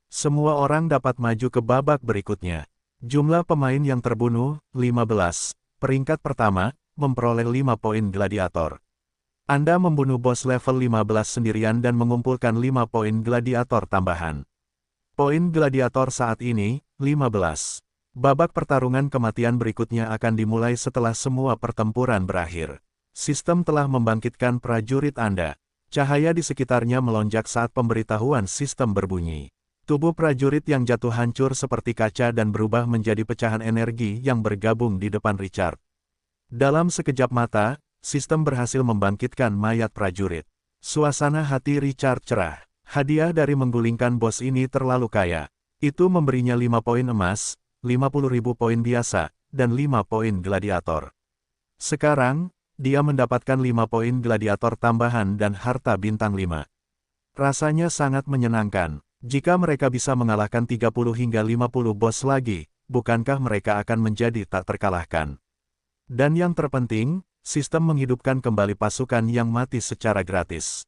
A: Semua orang dapat maju ke babak berikutnya. Jumlah pemain yang terbunuh, 15. Peringkat pertama, memperoleh 5 poin gladiator. Anda membunuh bos level 15 sendirian dan mengumpulkan 5 poin gladiator tambahan. Poin gladiator saat ini, 15. Babak pertarungan kematian berikutnya akan dimulai setelah semua pertempuran berakhir. Sistem telah membangkitkan prajurit Anda. Cahaya di sekitarnya melonjak saat pemberitahuan sistem berbunyi. Tubuh prajurit yang jatuh hancur seperti kaca dan berubah menjadi pecahan energi yang bergabung di depan Richard. Dalam sekejap mata, sistem berhasil membangkitkan mayat prajurit. Suasana hati Richard cerah. Hadiah dari menggulingkan bos ini terlalu kaya. Itu memberinya 5 poin emas, 50.000 poin biasa, dan 5 poin gladiator. Sekarang, dia mendapatkan 5 poin gladiator tambahan dan harta bintang 5. Rasanya sangat menyenangkan. Jika mereka bisa mengalahkan 30 hingga 50 bos lagi, bukankah mereka akan menjadi tak terkalahkan? Dan yang terpenting, sistem menghidupkan kembali pasukan yang mati secara gratis.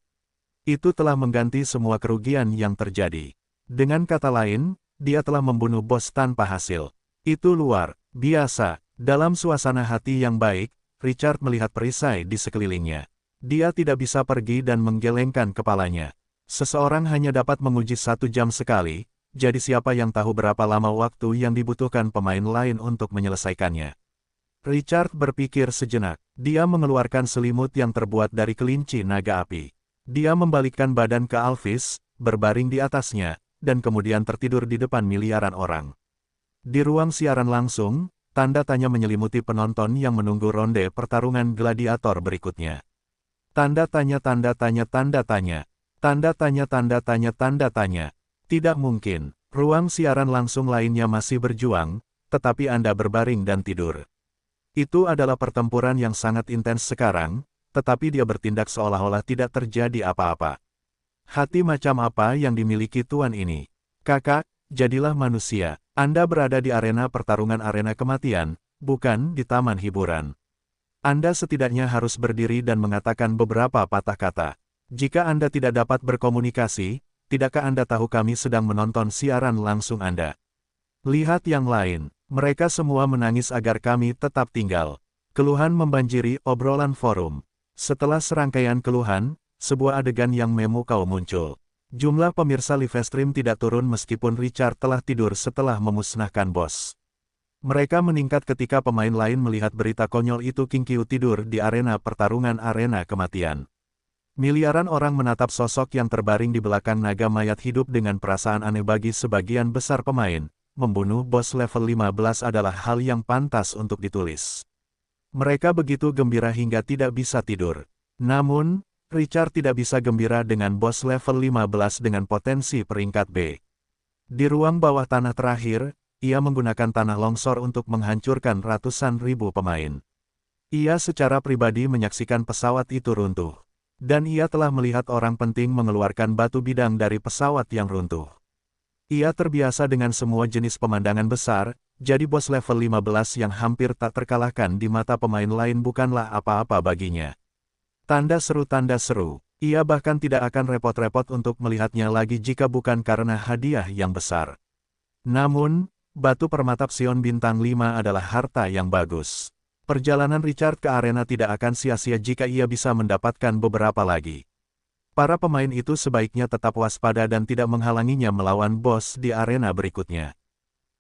A: Itu telah mengganti semua kerugian yang terjadi. Dengan kata lain, dia telah membunuh bos tanpa hasil. Itu luar biasa. Dalam suasana hati yang baik, Richard melihat perisai di sekelilingnya. Dia tidak bisa pergi dan menggelengkan kepalanya. Seseorang hanya dapat menguji 1 jam sekali, jadi siapa yang tahu berapa lama waktu yang dibutuhkan pemain lain untuk menyelesaikannya. Richard berpikir sejenak. Dia mengeluarkan selimut yang terbuat dari kelinci naga api. Dia membalikkan badan ke Alphys, berbaring di atasnya, dan kemudian tertidur di depan miliaran orang. Di ruang siaran langsung, tanda tanya menyelimuti penonton yang menunggu ronde pertarungan gladiator berikutnya. Tanda tanya tanda tanya tanda tanya. Tanda tanya tanda tanya tanda tanya. Tidak mungkin. Ruang siaran langsung lainnya masih berjuang, tetapi Anda berbaring dan tidur. Itu adalah pertempuran yang sangat intens sekarang, tetapi dia bertindak seolah-olah tidak terjadi apa-apa. Hati macam apa yang dimiliki tuan ini? Kakak, jadilah manusia. Anda berada di arena pertarungan arena kematian, bukan di taman hiburan. Anda setidaknya harus berdiri dan mengatakan beberapa patah kata. Jika Anda tidak dapat berkomunikasi, tidakkah Anda tahu kami sedang menonton siaran langsung Anda? Lihat yang lain. Mereka semua menangis agar kami tetap tinggal. Keluhan membanjiri obrolan forum. Setelah serangkaian keluhan, sebuah adegan yang memukau muncul. Jumlah pemirsa livestream tidak turun meskipun Richard telah tidur setelah memusnahkan bos. Mereka meningkat ketika pemain lain melihat berita konyol itu. Kinkyu tidur di arena pertarungan arena kematian. Miliaran orang menatap sosok yang terbaring di belakang naga mayat hidup dengan perasaan aneh. Bagi sebagian besar pemain, membunuh bos level 15 adalah hal yang pantas untuk ditulis. Mereka begitu gembira hingga tidak bisa tidur. Namun, Richard tidak bisa gembira dengan bos level 15 dengan potensi peringkat B. Di ruang bawah tanah terakhir, ia menggunakan tanah longsor untuk menghancurkan ratusan ribu pemain. Ia secara pribadi menyaksikan pesawat itu runtuh. Dan ia telah melihat orang penting mengeluarkan batu bidang dari pesawat yang runtuh. Ia terbiasa dengan semua jenis pemandangan besar, jadi bos level 15 yang hampir tak terkalahkan di mata pemain lain bukanlah apa-apa baginya. Tanda seru. Ia bahkan tidak akan repot-repot untuk melihatnya lagi jika bukan karena hadiah yang besar. Namun, batu permata Psion bintang 5 adalah harta yang bagus. Perjalanan Richard ke arena tidak akan sia-sia jika ia bisa mendapatkan beberapa lagi. Para pemain itu sebaiknya tetap waspada dan tidak menghalanginya melawan bos di arena berikutnya.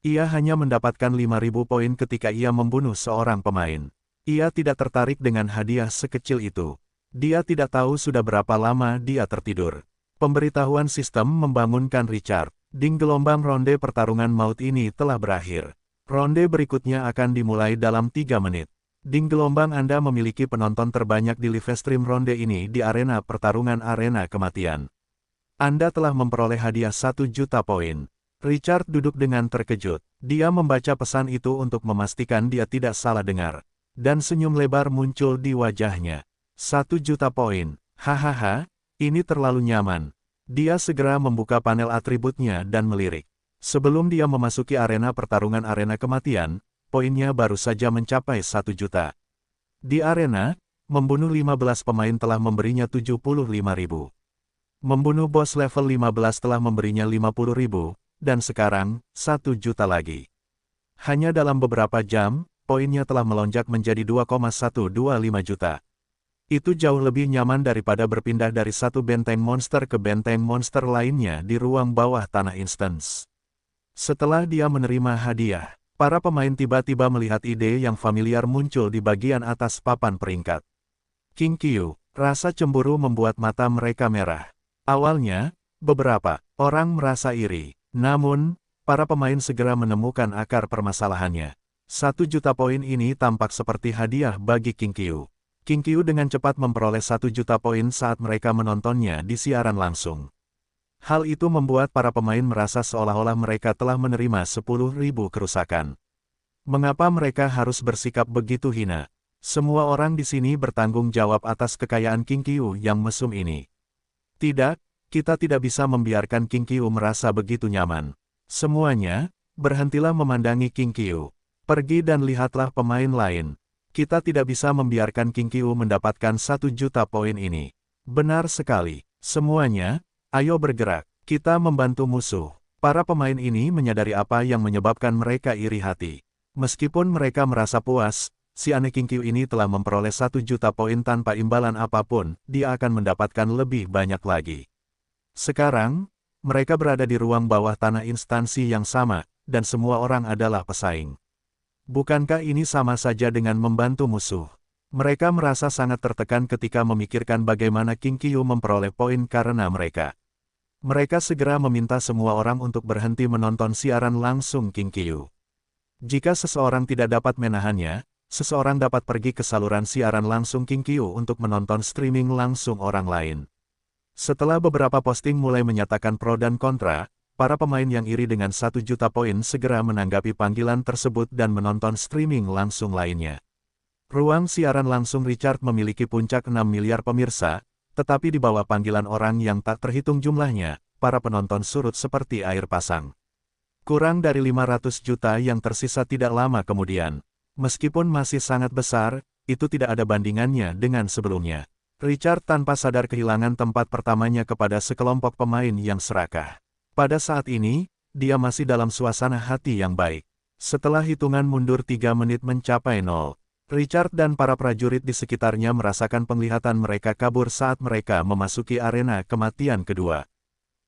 A: Ia hanya mendapatkan 5.000 poin ketika ia membunuh seorang pemain. Ia tidak tertarik dengan hadiah sekecil itu. Dia tidak tahu sudah berapa lama dia tertidur. Pemberitahuan sistem membangunkan Richard. Ding, gelombang ronde pertarungan maut ini telah berakhir. Ronde berikutnya akan dimulai dalam 3 menit. Ding, gelombang Anda memiliki penonton terbanyak di live stream ronde ini di arena pertarungan arena kematian. Anda telah memperoleh hadiah 1 juta poin. Richard duduk dengan terkejut. Dia membaca pesan itu untuk memastikan dia tidak salah dengar. Dan senyum lebar muncul di wajahnya. 1 juta poin. Hahaha. Ini terlalu nyaman. Dia segera membuka panel atributnya dan melirik. Sebelum dia memasuki arena pertarungan arena kematian, poinnya baru saja mencapai 1 juta. Di arena, membunuh 15 pemain telah memberinya 75.000. Membunuh bos level 15 telah memberinya 50.000, dan sekarang, 1 juta lagi. Hanya dalam beberapa jam, poinnya telah melonjak menjadi 2,125 juta. Itu jauh lebih nyaman daripada berpindah dari satu benteng monster ke benteng monster lainnya di ruang bawah tanah instance. Setelah dia menerima hadiah, para pemain tiba-tiba melihat ide yang familiar muncul di bagian atas papan peringkat. King Qiu, rasa cemburu membuat mata mereka merah. Awalnya, beberapa orang merasa iri. Namun, para pemain segera menemukan akar permasalahannya. 1 juta poin ini tampak seperti hadiah bagi King Qiu. King Qiu dengan cepat memperoleh 1 juta poin saat mereka menontonnya di siaran langsung. Hal itu membuat para pemain merasa seolah-olah mereka telah menerima 10.000 kerusakan. Mengapa mereka harus bersikap begitu hina? Semua orang di sini bertanggung jawab atas kekayaan King Qiu yang mesum ini. Tidak, kita tidak bisa membiarkan King Qiu merasa begitu nyaman. Semuanya, berhentilah memandangi King Qiu. Pergi dan lihatlah pemain lain. Kita tidak bisa membiarkan King Qiu mendapatkan 1 juta poin ini. Benar sekali. Semuanya, ayo bergerak. Kita membantu musuh. Para pemain ini menyadari apa yang menyebabkan mereka iri hati. Meskipun mereka merasa puas, si aneh King Qiu ini telah memperoleh 1 juta poin tanpa imbalan apapun, dia akan mendapatkan lebih banyak lagi. Sekarang, mereka berada di ruang bawah tanah instansi yang sama, dan semua orang adalah pesaing. Bukankah ini sama saja dengan membantu musuh? Mereka merasa sangat tertekan ketika memikirkan bagaimana King Qiu memperoleh poin karena mereka. Mereka segera meminta semua orang untuk berhenti menonton siaran langsung King Qiu. Jika seseorang tidak dapat menahannya, seseorang dapat pergi ke saluran siaran langsung King Qiu untuk menonton streaming langsung orang lain. Setelah beberapa posting mulai menyatakan pro dan kontra, para pemain yang iri dengan 1 juta poin segera menanggapi panggilan tersebut dan menonton streaming langsung lainnya. Ruang siaran langsung Richard memiliki puncak 6 miliar pemirsa, tetapi di bawah panggilan orang yang tak terhitung jumlahnya, para penonton surut seperti air pasang. Kurang dari 500 juta yang tersisa tidak lama kemudian. Meskipun masih sangat besar, itu tidak ada bandingannya dengan sebelumnya. Richard tanpa sadar kehilangan tempat pertamanya kepada sekelompok pemain yang serakah. Pada saat ini, dia masih dalam suasana hati yang baik. Setelah hitungan mundur 3 menit mencapai 0, Richard dan para prajurit di sekitarnya merasakan penglihatan mereka kabur saat mereka memasuki arena kematian kedua.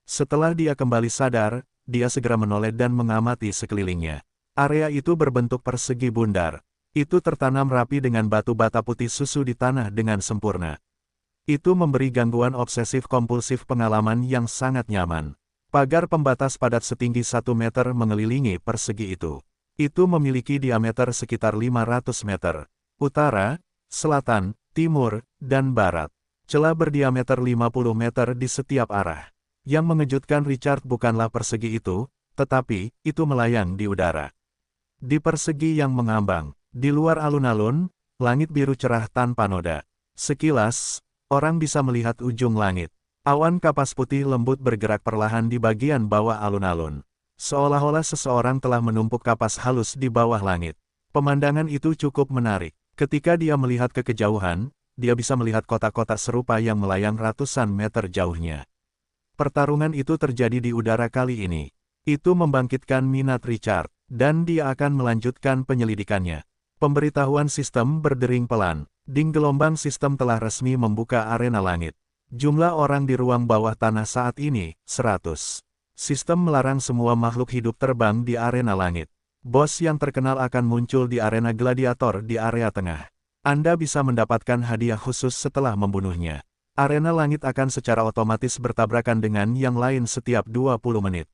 A: Setelah dia kembali sadar, dia segera menoleh dan mengamati sekelilingnya. Area itu berbentuk persegi bundar. Itu tertanam rapi dengan batu bata putih susu di tanah dengan sempurna. Itu memberi gangguan obsesif-kompulsif pengalaman yang sangat nyaman. Pagar pembatas padat setinggi 1 meter mengelilingi persegi itu. Itu memiliki diameter sekitar 500 meter. Utara, selatan, timur, dan barat. Celah berdiameter 50 meter di setiap arah. Yang mengejutkan Richard bukanlah persegi itu, tetapi itu melayang di udara. Di persegi yang mengambang, di luar alun-alun, langit biru cerah tanpa noda. Sekilas, orang bisa melihat ujung langit. Awan kapas putih lembut bergerak perlahan di bagian bawah alun-alun. Seolah-olah seseorang telah menumpuk kapas halus di bawah langit. Pemandangan itu cukup menarik. Ketika dia melihat ke kejauhan, dia bisa melihat kotak-kotak serupa yang melayang ratusan meter jauhnya. Pertarungan itu terjadi di udara kali ini. Itu membangkitkan minat Richard, dan dia akan melanjutkan penyelidikannya. Pemberitahuan sistem berdering pelan. Ding, gelombang sistem telah resmi membuka arena langit. Jumlah orang di ruang bawah tanah saat ini, 100. Sistem melarang semua makhluk hidup terbang di arena langit. Bos yang terkenal akan muncul di arena gladiator di area tengah. Anda bisa mendapatkan hadiah khusus setelah membunuhnya. arena langit akan secara otomatis bertabrakan dengan yang lain setiap 20 menit.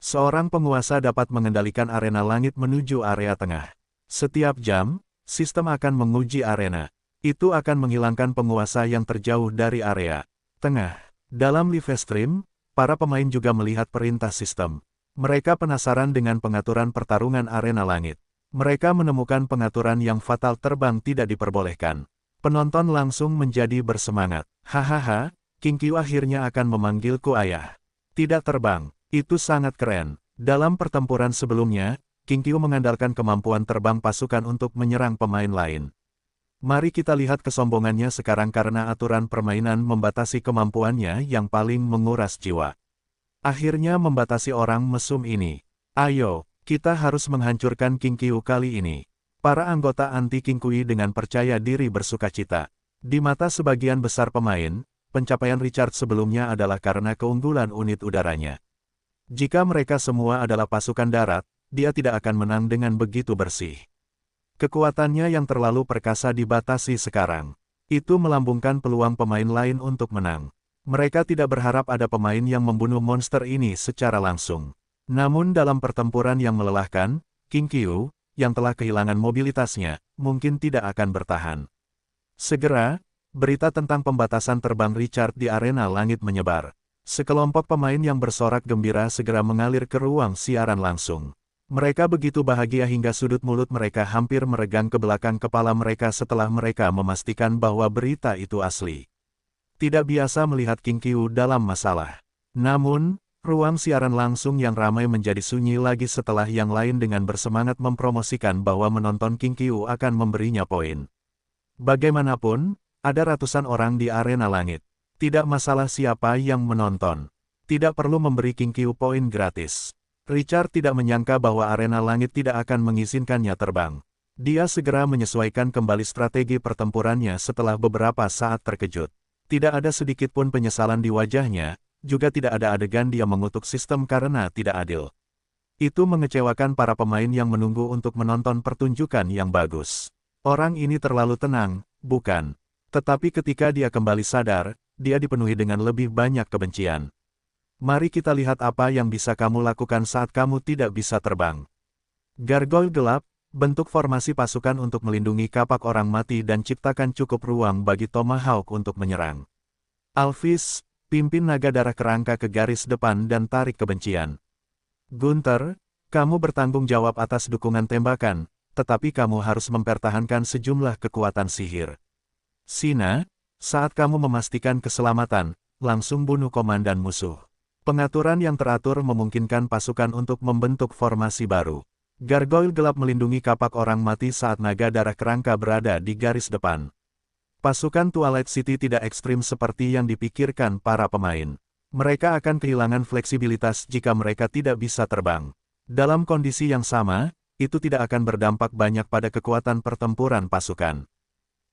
A: Seorang penguasa dapat mengendalikan arena langit menuju area tengah. Setiap jam, sistem akan menguji arena. Itu akan menghilangkan penguasa yang terjauh dari area tengah. Dalam live stream, para pemain juga melihat perintah sistem. Mereka penasaran dengan pengaturan pertarungan arena langit. Mereka menemukan pengaturan yang fatal terbang tidak diperbolehkan. Penonton langsung menjadi bersemangat. Hahaha, King Qiu akhirnya akan memanggilku ayah. Tidak terbang, itu sangat keren. Dalam pertempuran sebelumnya, King Qiu mengandalkan kemampuan terbang pasukan untuk menyerang pemain lain. Mari kita lihat kesombongannya sekarang karena aturan permainan membatasi kemampuannya yang paling menguras jiwa. Akhirnya membatasi orang mesum ini. Ayo, kita harus menghancurkan King Qiu kali ini. Para anggota anti King Qiu dengan percaya diri bersukacita. Di mata sebagian besar pemain, pencapaian Richard sebelumnya adalah karena keunggulan unit udaranya. Jika mereka semua adalah pasukan darat, dia tidak akan menang dengan begitu bersih. Kekuatannya yang terlalu perkasa dibatasi sekarang. Itu melambungkan peluang pemain lain untuk menang. Mereka tidak berharap ada pemain yang membunuh monster ini secara langsung. Namun dalam pertempuran yang melelahkan, King Qiu, yang telah kehilangan mobilitasnya, mungkin tidak akan bertahan. Segera, berita tentang pembatasan terbang Richard di arena langit menyebar. Sekelompok pemain yang bersorak gembira segera mengalir ke ruang siaran langsung. Mereka begitu bahagia hingga sudut mulut mereka hampir meregang ke belakang kepala mereka setelah mereka memastikan bahwa berita itu asli. Tidak biasa melihat King Qiu dalam masalah. Namun, ruang siaran langsung yang ramai menjadi sunyi lagi setelah yang lain dengan bersemangat mempromosikan bahwa menonton King Qiu akan memberinya poin. Bagaimanapun, ada ratusan orang di arena langit. Tidak masalah siapa yang menonton. Tidak perlu memberi King Qiu poin gratis. Richard tidak menyangka bahwa arena langit tidak akan mengizinkannya terbang. Dia segera menyesuaikan kembali strategi pertempurannya setelah beberapa saat terkejut. Tidak ada sedikit pun penyesalan di wajahnya, juga tidak ada adegan dia mengutuk sistem karena tidak adil. Itu mengecewakan para pemain yang menunggu untuk menonton pertunjukan yang bagus. Orang ini terlalu tenang, bukan? Tetapi ketika dia kembali sadar, dia dipenuhi dengan lebih banyak kebencian. Mari kita lihat apa yang bisa kamu lakukan saat kamu tidak bisa terbang. Gargoyle gelap, bentuk formasi pasukan untuk melindungi kapak orang mati dan ciptakan cukup ruang bagi Tomahawk untuk menyerang. Alphys, pimpin naga darah kerangka ke garis depan dan tarik kebencian. Gunther, kamu bertanggung jawab atas dukungan tembakan, tetapi kamu harus mempertahankan sejumlah kekuatan sihir. Sina, saat kamu memastikan keselamatan, langsung bunuh komandan musuh. Pengaturan yang teratur memungkinkan pasukan untuk membentuk formasi baru. Gargoyle gelap melindungi kapak orang mati saat naga darah kerangka berada di garis depan. Pasukan Twilight City tidak ekstrim seperti yang dipikirkan para pemain. Mereka akan kehilangan fleksibilitas jika mereka tidak bisa terbang. Dalam kondisi yang sama, itu tidak akan berdampak banyak pada kekuatan pertempuran pasukan.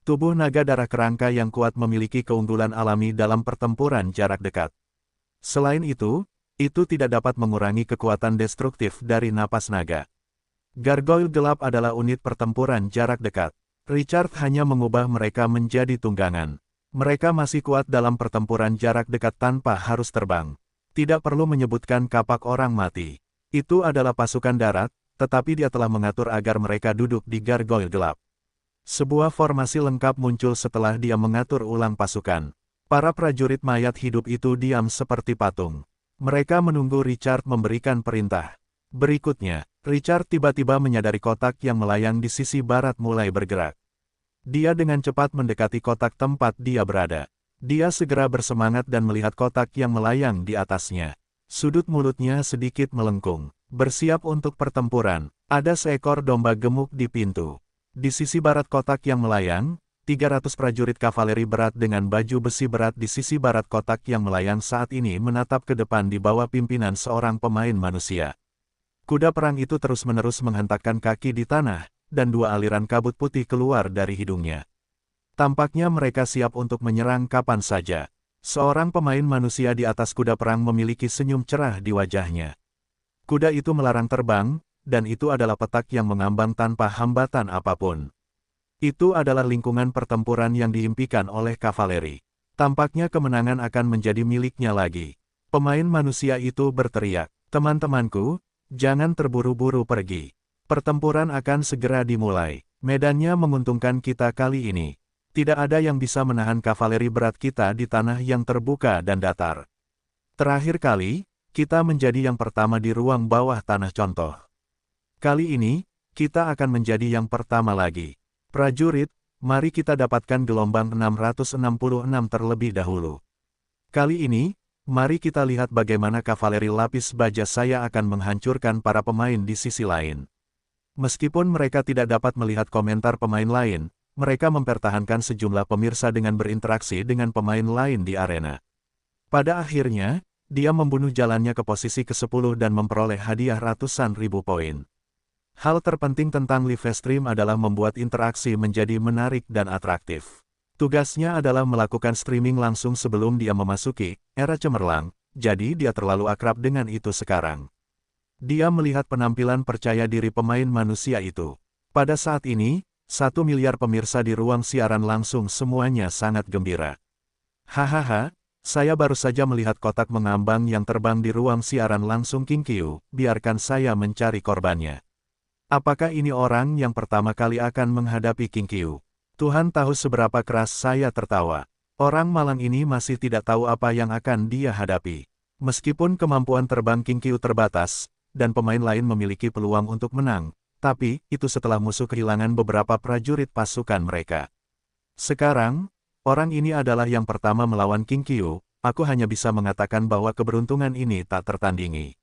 A: Tubuh naga darah kerangka yang kuat memiliki keunggulan alami dalam pertempuran jarak dekat. Selain itu tidak dapat mengurangi kekuatan destruktif dari napas naga. Gargoyle gelap adalah unit pertempuran jarak dekat. Richard hanya mengubah mereka menjadi tunggangan. Mereka masih kuat dalam pertempuran jarak dekat tanpa harus terbang. Tidak perlu menyebutkan kapak orang mati. Itu adalah pasukan darat, tetapi dia telah mengatur agar mereka duduk di gargoyle gelap. Sebuah formasi lengkap muncul setelah dia mengatur ulang pasukan. Para prajurit mayat hidup itu diam seperti patung. Mereka menunggu Richard memberikan perintah. Berikutnya, Richard tiba-tiba menyadari kotak yang melayang di sisi barat mulai bergerak. Dia dengan cepat mendekati kotak tempat dia berada. Dia segera bersemangat dan melihat kotak yang melayang di atasnya. Sudut mulutnya sedikit melengkung. Bersiap untuk pertempuran. Ada seekor domba gemuk di pintu. Di sisi barat kotak yang melayang, 300 prajurit kavaleri berat dengan baju besi berat di sisi barat kotak yang melayang saat ini menatap ke depan di bawah pimpinan seorang pemain manusia. Kuda perang itu terus-menerus menghentakkan kaki di tanah, dan dua aliran kabut putih keluar dari hidungnya. Tampaknya mereka siap untuk menyerang kapan saja. Seorang pemain manusia di atas kuda perang memiliki senyum cerah di wajahnya. Kuda itu melarang terbang, dan itu adalah petak yang mengambang tanpa hambatan apapun. Itu adalah lingkungan pertempuran yang diimpikan oleh kavaleri. Tampaknya kemenangan akan menjadi miliknya lagi. Pemain manusia itu berteriak, "Teman-temanku, jangan terburu-buru pergi. Pertempuran akan segera dimulai. Medannya menguntungkan kita kali ini. Tidak ada yang bisa menahan kavaleri berat kita di tanah yang terbuka dan datar. Terakhir kali, kita menjadi yang pertama di ruang bawah tanah contoh. Kali ini, kita akan menjadi yang pertama lagi. Prajurit, mari kita dapatkan gelombang 666 terlebih dahulu. Kali ini, mari kita lihat bagaimana kavaleri lapis baja saya akan menghancurkan para pemain di sisi lain." Meskipun mereka tidak dapat melihat komentar pemain lain, mereka mempertahankan sejumlah pemirsa dengan berinteraksi dengan pemain lain di arena. Pada akhirnya, dia membunuh jalannya ke posisi ke-10 dan memperoleh hadiah ratusan ribu poin. Hal terpenting tentang live stream adalah membuat interaksi menjadi menarik dan atraktif. Tugasnya adalah melakukan streaming langsung sebelum dia memasuki era cemerlang, jadi dia terlalu akrab dengan itu sekarang. Dia melihat penampilan percaya diri pemain manusia itu. Pada saat ini, 1 miliar pemirsa di ruang siaran langsung semuanya sangat gembira. Hahaha, saya baru saja melihat kotak mengambang yang terbang di ruang siaran langsung King Qiu, biarkan saya mencari korbannya. Apakah ini orang yang pertama kali akan menghadapi King Qiu? Tuhan tahu seberapa keras saya tertawa. Orang malang ini masih tidak tahu apa yang akan dia hadapi. Meskipun kemampuan terbang King Qiu terbatas, dan pemain lain memiliki peluang untuk menang, tapi itu setelah musuh kehilangan beberapa prajurit pasukan mereka. Sekarang, orang ini adalah yang pertama melawan King Qiu, aku hanya bisa mengatakan bahwa keberuntungan ini tak tertandingi.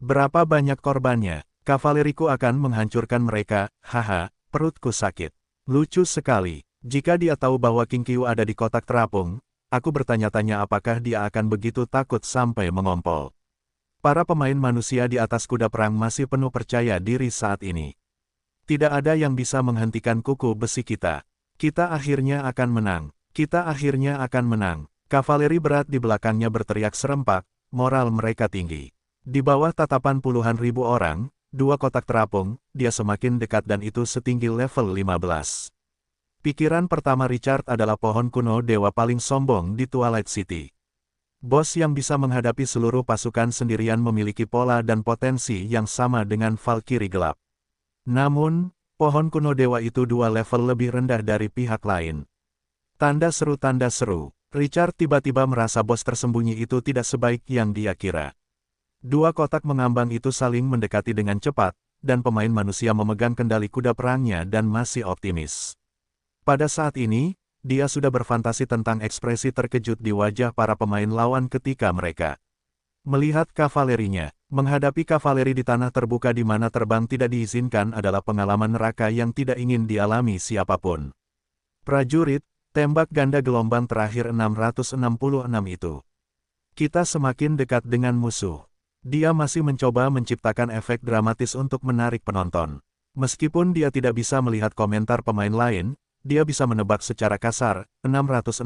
A: Berapa banyak korbannya? Kavaleriku akan menghancurkan mereka, haha, perutku sakit. Lucu sekali, jika dia tahu bahwa King Qiu ada di kotak terapung, aku bertanya-tanya apakah dia akan begitu takut sampai mengompol. Para pemain manusia di atas kuda perang masih penuh percaya diri saat ini. Tidak ada yang bisa menghentikan kuku besi kita. Kita akhirnya akan menang. Kita akhirnya akan menang. Kavaleri berat di belakangnya berteriak serempak, moral mereka tinggi. Di bawah tatapan puluhan ribu orang, 2 kotak terapung, dia semakin dekat dan itu setinggi level 15. Pikiran pertama Richard adalah pohon kuno dewa paling sombong di Twilight City. Bos yang bisa menghadapi seluruh pasukan sendirian memiliki pola dan potensi yang sama dengan Valkyrie gelap. Namun, pohon kuno dewa itu 2 level lebih rendah dari pihak lain. Tanda seru, Richard tiba-tiba merasa bos tersembunyi itu tidak sebaik yang dia kira. 2 kotak mengambang itu saling mendekati dengan cepat, dan pemain manusia memegang kendali kuda perangnya dan masih optimis. Pada saat ini, dia sudah berfantasi tentang ekspresi terkejut di wajah para pemain lawan ketika mereka melihat kavalerinya. Menghadapi kavaleri di tanah terbuka di mana terbang tidak diizinkan adalah pengalaman neraka yang tidak ingin dialami siapapun. Prajurit, tembak ganda gelombang terakhir 666 itu. Kita semakin dekat dengan musuh. Dia masih mencoba menciptakan efek dramatis untuk menarik penonton. Meskipun dia tidak bisa melihat komentar pemain lain, dia bisa menebak secara kasar, 666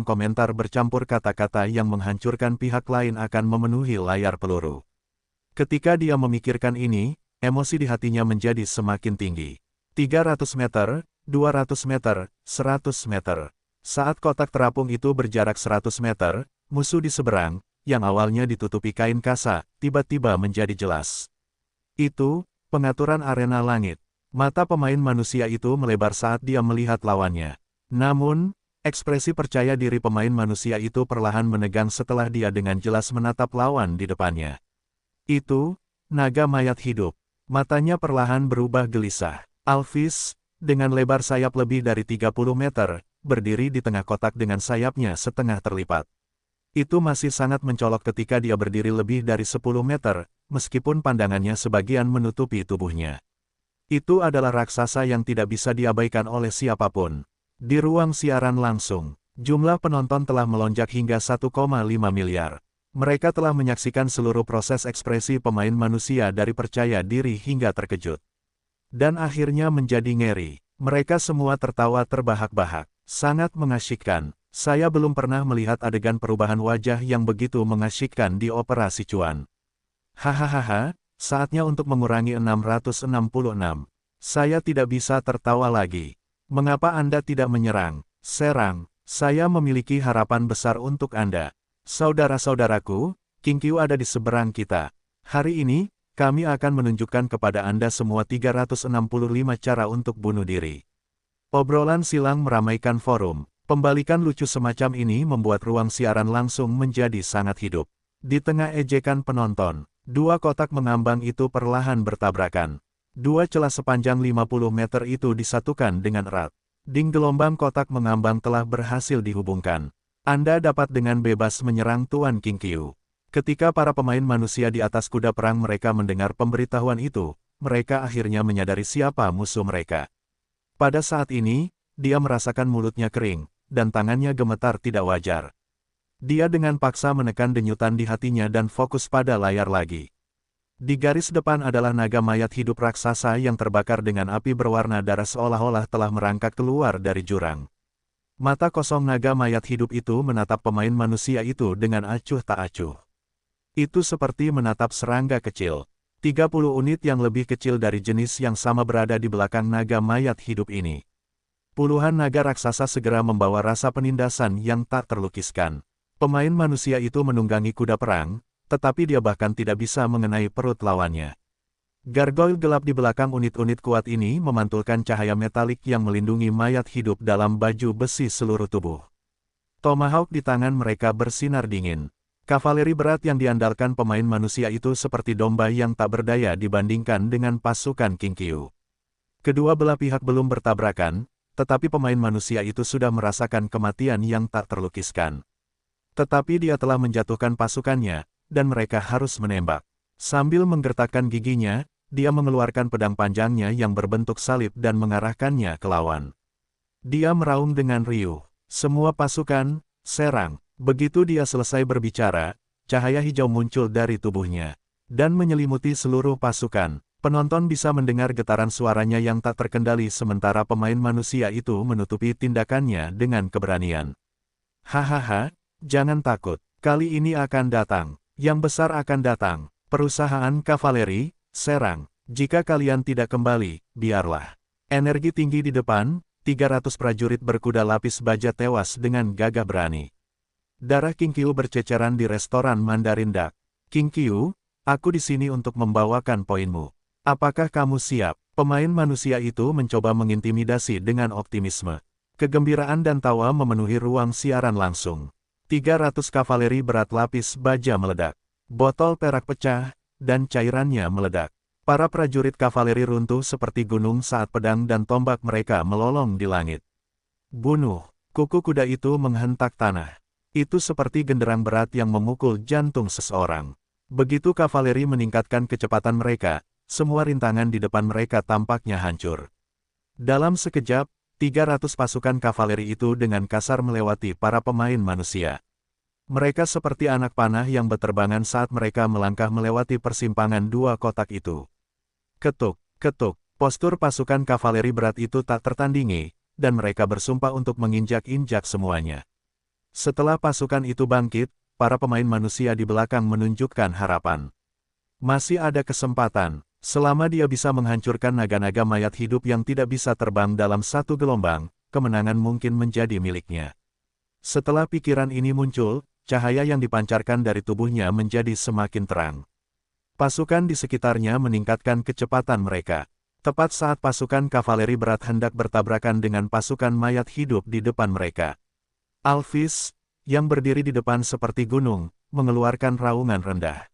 A: komentar bercampur kata-kata yang menghancurkan pihak lain akan memenuhi layar peluru. Ketika dia memikirkan ini, emosi di hatinya menjadi semakin tinggi. 300 meter, 200 meter, 100 meter. Saat kotak terapung itu berjarak 100 meter, musuh di seberang, yang awalnya ditutupi kain kasa, tiba-tiba menjadi jelas. Itu, pengaturan arena langit. Mata pemain manusia itu melebar saat dia melihat lawannya. Namun, ekspresi percaya diri pemain manusia itu perlahan menegang setelah dia dengan jelas menatap lawan di depannya. Itu, naga mayat hidup. Matanya perlahan berubah gelisah. Alphys, dengan lebar sayap lebih dari 30 meter, berdiri di tengah kotak dengan sayapnya setengah terlipat. Itu masih sangat mencolok ketika dia berdiri lebih dari 10 meter, meskipun pandangannya sebagian menutupi tubuhnya. Itu adalah raksasa yang tidak bisa diabaikan oleh siapapun. Di ruang siaran langsung, jumlah penonton telah melonjak hingga 1,5 miliar. Mereka telah menyaksikan seluruh proses ekspresi pemain manusia dari percaya diri hingga terkejut. Dan akhirnya menjadi ngeri. Mereka semua tertawa terbahak-bahak. Sangat mengasyikkan. Saya belum pernah melihat adegan perubahan wajah yang begitu mengasyikkan di opera Sichuan. Hahaha. Saatnya untuk mengurangi 666. Saya tidak bisa tertawa lagi. Mengapa Anda tidak menyerang? Serang, Saya memiliki harapan besar untuk Anda. Saudara-saudaraku, King Qiu ada di seberang kita. Hari ini, kami akan menunjukkan kepada Anda semua 365 cara untuk bunuh diri. Obrolan silang meramaikan forum. Pembalikan lucu semacam ini membuat ruang siaran langsung menjadi sangat hidup. Di tengah ejekan penonton, dua kotak mengambang itu perlahan bertabrakan. Dua celah sepanjang 50 meter itu disatukan dengan erat. Ding gelombang kotak mengambang telah berhasil dihubungkan. Anda dapat dengan bebas menyerang Tuan King Qiu. Ketika para pemain manusia di atas kuda perang mereka mendengar pemberitahuan itu, mereka akhirnya menyadari siapa musuh mereka. Pada saat ini, dia merasakan mulutnya kering, dan tangannya gemetar tidak wajar. Dia dengan paksa menekan denyutan di hatinya dan fokus pada layar lagi. Di garis depan adalah naga mayat hidup raksasa yang terbakar dengan api berwarna darah seolah-olah telah merangkak keluar dari jurang. Mata kosong naga mayat hidup itu menatap pemain manusia itu dengan acuh tak acuh. Itu seperti menatap serangga kecil. 30 unit yang lebih kecil dari jenis yang sama berada di belakang naga mayat hidup ini. Puluhan naga raksasa segera membawa rasa penindasan yang tak terlukiskan. Pemain manusia itu menunggangi kuda perang, tetapi dia bahkan tidak bisa mengenai perut lawannya. Gargoyle gelap di belakang unit-unit kuat ini memantulkan cahaya metalik yang melindungi mayat hidup dalam baju besi seluruh tubuh. Tomahawk di tangan mereka bersinar dingin. Kavaleri berat yang diandalkan pemain manusia itu seperti domba yang tak berdaya dibandingkan dengan pasukan King Qiu. Kedua belah pihak belum bertabrakan, tetapi pemain manusia itu sudah merasakan kematian yang tak terlukiskan. Tetapi dia telah menjatuhkan pasukannya, dan mereka harus menembak. Sambil menggertakkan giginya, dia mengeluarkan pedang panjangnya yang berbentuk salib dan mengarahkannya ke lawan. Dia meraung dengan riuh. Semua pasukan, serang. Begitu dia selesai berbicara, cahaya hijau muncul dari tubuhnya. Dan menyelimuti seluruh pasukan. Penonton bisa mendengar getaran suaranya yang tak terkendali sementara pemain manusia itu menutupi tindakannya dengan keberanian. Hahaha, jangan takut. Kali ini akan datang. Yang besar akan datang. Perusahaan kavaleri, serang. Jika kalian tidak kembali, biarlah. Energi tinggi di depan, 300 prajurit berkuda lapis baja tewas dengan gagah berani. Darah King Qiu berceceran di restoran Mandarin Duck. King Qiu, aku di sini untuk membawakan poinmu. Apakah kamu siap? Pemain manusia itu mencoba mengintimidasi dengan optimisme. Kegembiraan dan tawa memenuhi ruang siaran langsung. 300 kavaleri berat lapis baja meledak. Botol perak pecah, dan cairannya meledak. Para prajurit kavaleri runtuh seperti gunung saat pedang dan tombak mereka melolong di langit. Bunuh! Kuku kuda itu menghentak tanah. Itu seperti genderang berat yang memukul jantung seseorang. Begitu kavaleri meningkatkan kecepatan mereka, semua rintangan di depan mereka tampaknya hancur. Dalam sekejap, 300 pasukan kavaleri itu dengan kasar melewati para pemain manusia. Mereka seperti anak panah yang berterbangan saat mereka melangkah melewati persimpangan dua kotak itu. Ketuk, ketuk, postur pasukan kavaleri berat itu tak tertandingi, dan mereka bersumpah untuk menginjak-injak semuanya. Setelah pasukan itu bangkit, para pemain manusia di belakang menunjukkan harapan. Masih ada kesempatan, selama dia bisa menghancurkan naga-naga mayat hidup yang tidak bisa terbang dalam satu gelombang, kemenangan mungkin menjadi miliknya. Setelah pikiran ini muncul, cahaya yang dipancarkan dari tubuhnya menjadi semakin terang. Pasukan di sekitarnya meningkatkan kecepatan mereka. Tepat saat pasukan kavaleri berat hendak bertabrakan dengan pasukan mayat hidup di depan mereka. Alphys, yang berdiri di depan seperti gunung, mengeluarkan raungan rendah.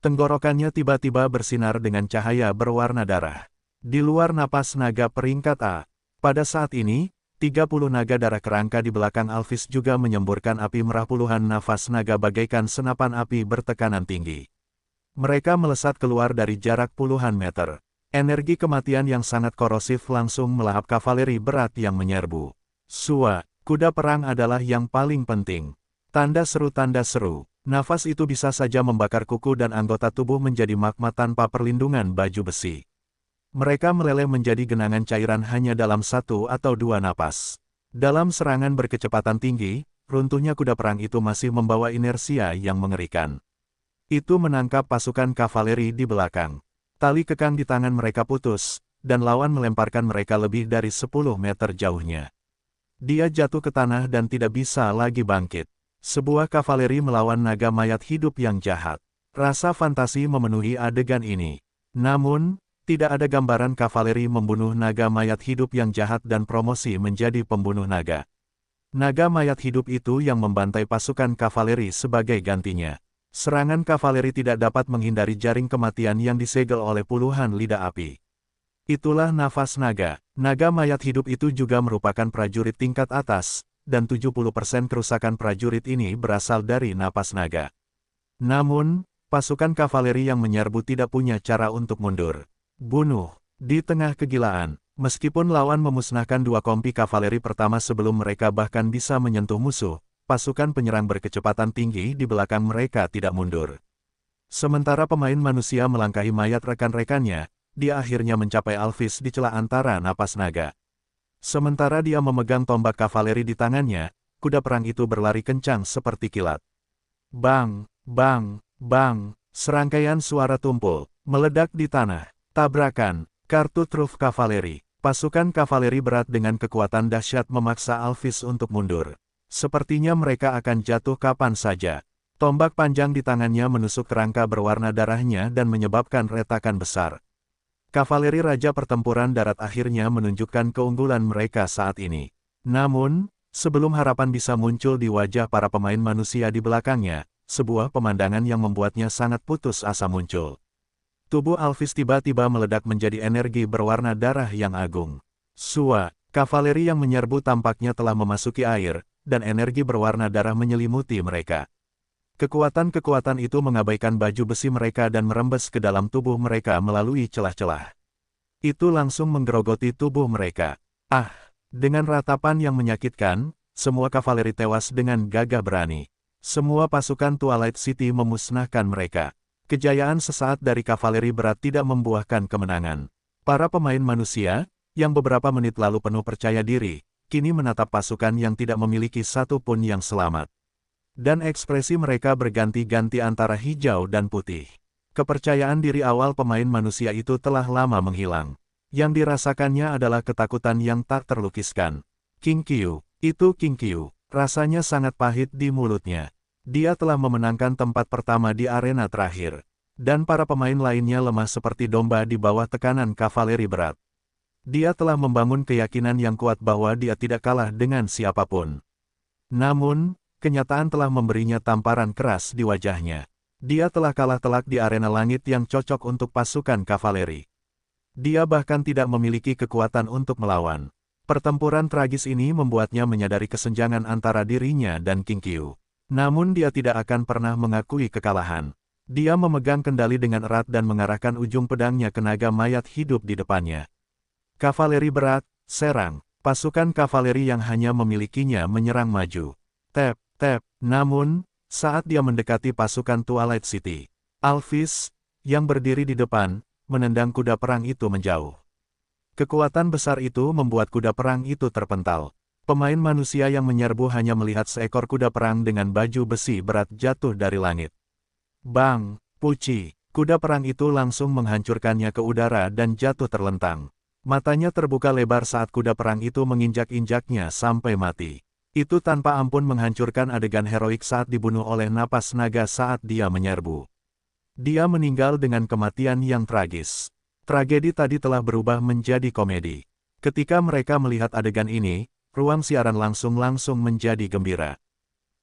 A: Tenggorokannya tiba-tiba bersinar dengan cahaya berwarna darah. Di luar napas naga peringkat A. Pada saat ini, 30 naga darah kerangka di belakang Alphys juga menyemburkan api merah puluhan nafas naga bagaikan senapan api bertekanan tinggi. Mereka melesat keluar dari jarak puluhan meter. Energi kematian yang sangat korosif langsung melahap kavaleri berat yang menyerbu. Sua, kuda perang adalah yang paling penting. Tanda seru tanda seru. Nafas itu bisa saja membakar kuku dan anggota tubuh menjadi magma tanpa perlindungan baju besi. Mereka meleleh menjadi genangan cairan hanya dalam 1 atau 2 napas. Dalam serangan berkecepatan tinggi, runtuhnya kuda perang itu masih membawa inersia yang mengerikan. Itu menangkap pasukan kavaleri di belakang. Tali kekang di tangan mereka putus, dan lawan melemparkan mereka lebih dari 10 meter jauhnya. Dia jatuh ke tanah dan tidak bisa lagi bangkit. Sebuah kavaleri melawan naga mayat hidup yang jahat. Rasa fantasi memenuhi adegan ini. Namun, tidak ada gambaran kavaleri membunuh naga mayat hidup yang jahat dan promosi menjadi pembunuh naga. Naga mayat hidup itu yang membantai pasukan kavaleri sebagai gantinya. Serangan kavaleri tidak dapat menghindari jaring kematian yang disegel oleh puluhan lidah api. Itulah nafas naga. Naga mayat hidup itu juga merupakan prajurit tingkat atas, dan 70% kerusakan prajurit ini berasal dari napas naga. Namun, pasukan kavaleri yang menyerbu tidak punya cara untuk mundur. Bunuh. Di tengah kegilaan, meskipun lawan memusnahkan 2 kompi kavaleri pertama sebelum mereka bahkan bisa menyentuh musuh, pasukan penyerang berkecepatan tinggi di belakang mereka tidak mundur. Sementara pemain manusia melangkahi mayat rekan-rekannya, dia akhirnya mencapai Alphys di celah antara napas naga. Sementara dia memegang tombak kavaleri di tangannya, kuda perang itu berlari kencang seperti kilat. Bang, bang, bang, serangkaian suara tumpul, meledak di tanah. Tabrakan, kartu truf kavaleri. Pasukan kavaleri berat dengan kekuatan dahsyat memaksa Alphys untuk mundur. Sepertinya mereka akan jatuh kapan saja. Tombak panjang di tangannya menusuk kerangka berwarna darahnya dan menyebabkan retakan besar. Kavaleri Raja Pertempuran Darat akhirnya menunjukkan keunggulan mereka saat ini. Namun, sebelum harapan bisa muncul di wajah para pemain manusia di belakangnya, sebuah pemandangan yang membuatnya sangat putus asa muncul. Tubuh Alphys tiba-tiba meledak menjadi energi berwarna darah yang agung. Sua, kavaleri yang menyerbu tampaknya telah memasuki air, dan energi berwarna darah menyelimuti mereka. Kekuatan-kekuatan itu mengabaikan baju besi mereka dan merembes ke dalam tubuh mereka melalui celah-celah. Itu langsung menggerogoti tubuh mereka. Ah! Dengan ratapan yang menyakitkan, semua kavaleri tewas dengan gagah berani. Semua pasukan Twilight City memusnahkan mereka. Kejayaan sesaat dari kavaleri berat tidak membuahkan kemenangan. Para pemain manusia, yang beberapa menit lalu penuh percaya diri, kini menatap pasukan yang tidak memiliki satu pun yang selamat. Dan ekspresi mereka berganti-ganti antara hijau dan putih. Kepercayaan diri awal pemain manusia itu telah lama menghilang. Yang dirasakannya adalah ketakutan yang tak terlukiskan. King Qiu, itu King Qiu, rasanya sangat pahit di mulutnya. Dia telah memenangkan tempat pertama di arena terakhir. Dan para pemain lainnya lemah seperti domba di bawah tekanan kavaleri berat. Dia telah membangun keyakinan yang kuat bahwa dia tidak kalah dengan siapapun. Namun, kenyataan telah memberinya tamparan keras di wajahnya. Dia telah kalah telak di arena langit yang cocok untuk pasukan kavaleri. Dia bahkan tidak memiliki kekuatan untuk melawan. Pertempuran tragis ini membuatnya menyadari kesenjangan antara dirinya dan King Qiu. Namun dia tidak akan pernah mengakui kekalahan. Dia memegang kendali dengan erat dan mengarahkan ujung pedangnya ke naga mayat hidup di depannya. Kavaleri berat, serang. Pasukan kavaleri yang hanya memilikinya menyerang maju. Tap. Namun, saat dia mendekati pasukan Twilight City, Alphys, yang berdiri di depan, menendang kuda perang itu menjauh. Kekuatan besar itu membuat kuda perang itu terpental. Pemain manusia yang menyerbu hanya melihat seekor kuda perang dengan baju besi berat jatuh dari langit. Bang! Puci! Kuda perang itu langsung menghancurkannya ke udara dan jatuh terlentang. Matanya terbuka lebar saat kuda perang itu menginjak-injaknya sampai mati. Itu tanpa ampun menghancurkan adegan heroik saat dibunuh oleh napas naga saat dia menyerbu. Dia meninggal dengan kematian yang tragis. Tragedi tadi telah berubah menjadi komedi. Ketika mereka melihat adegan ini, ruang siaran langsung menjadi gembira.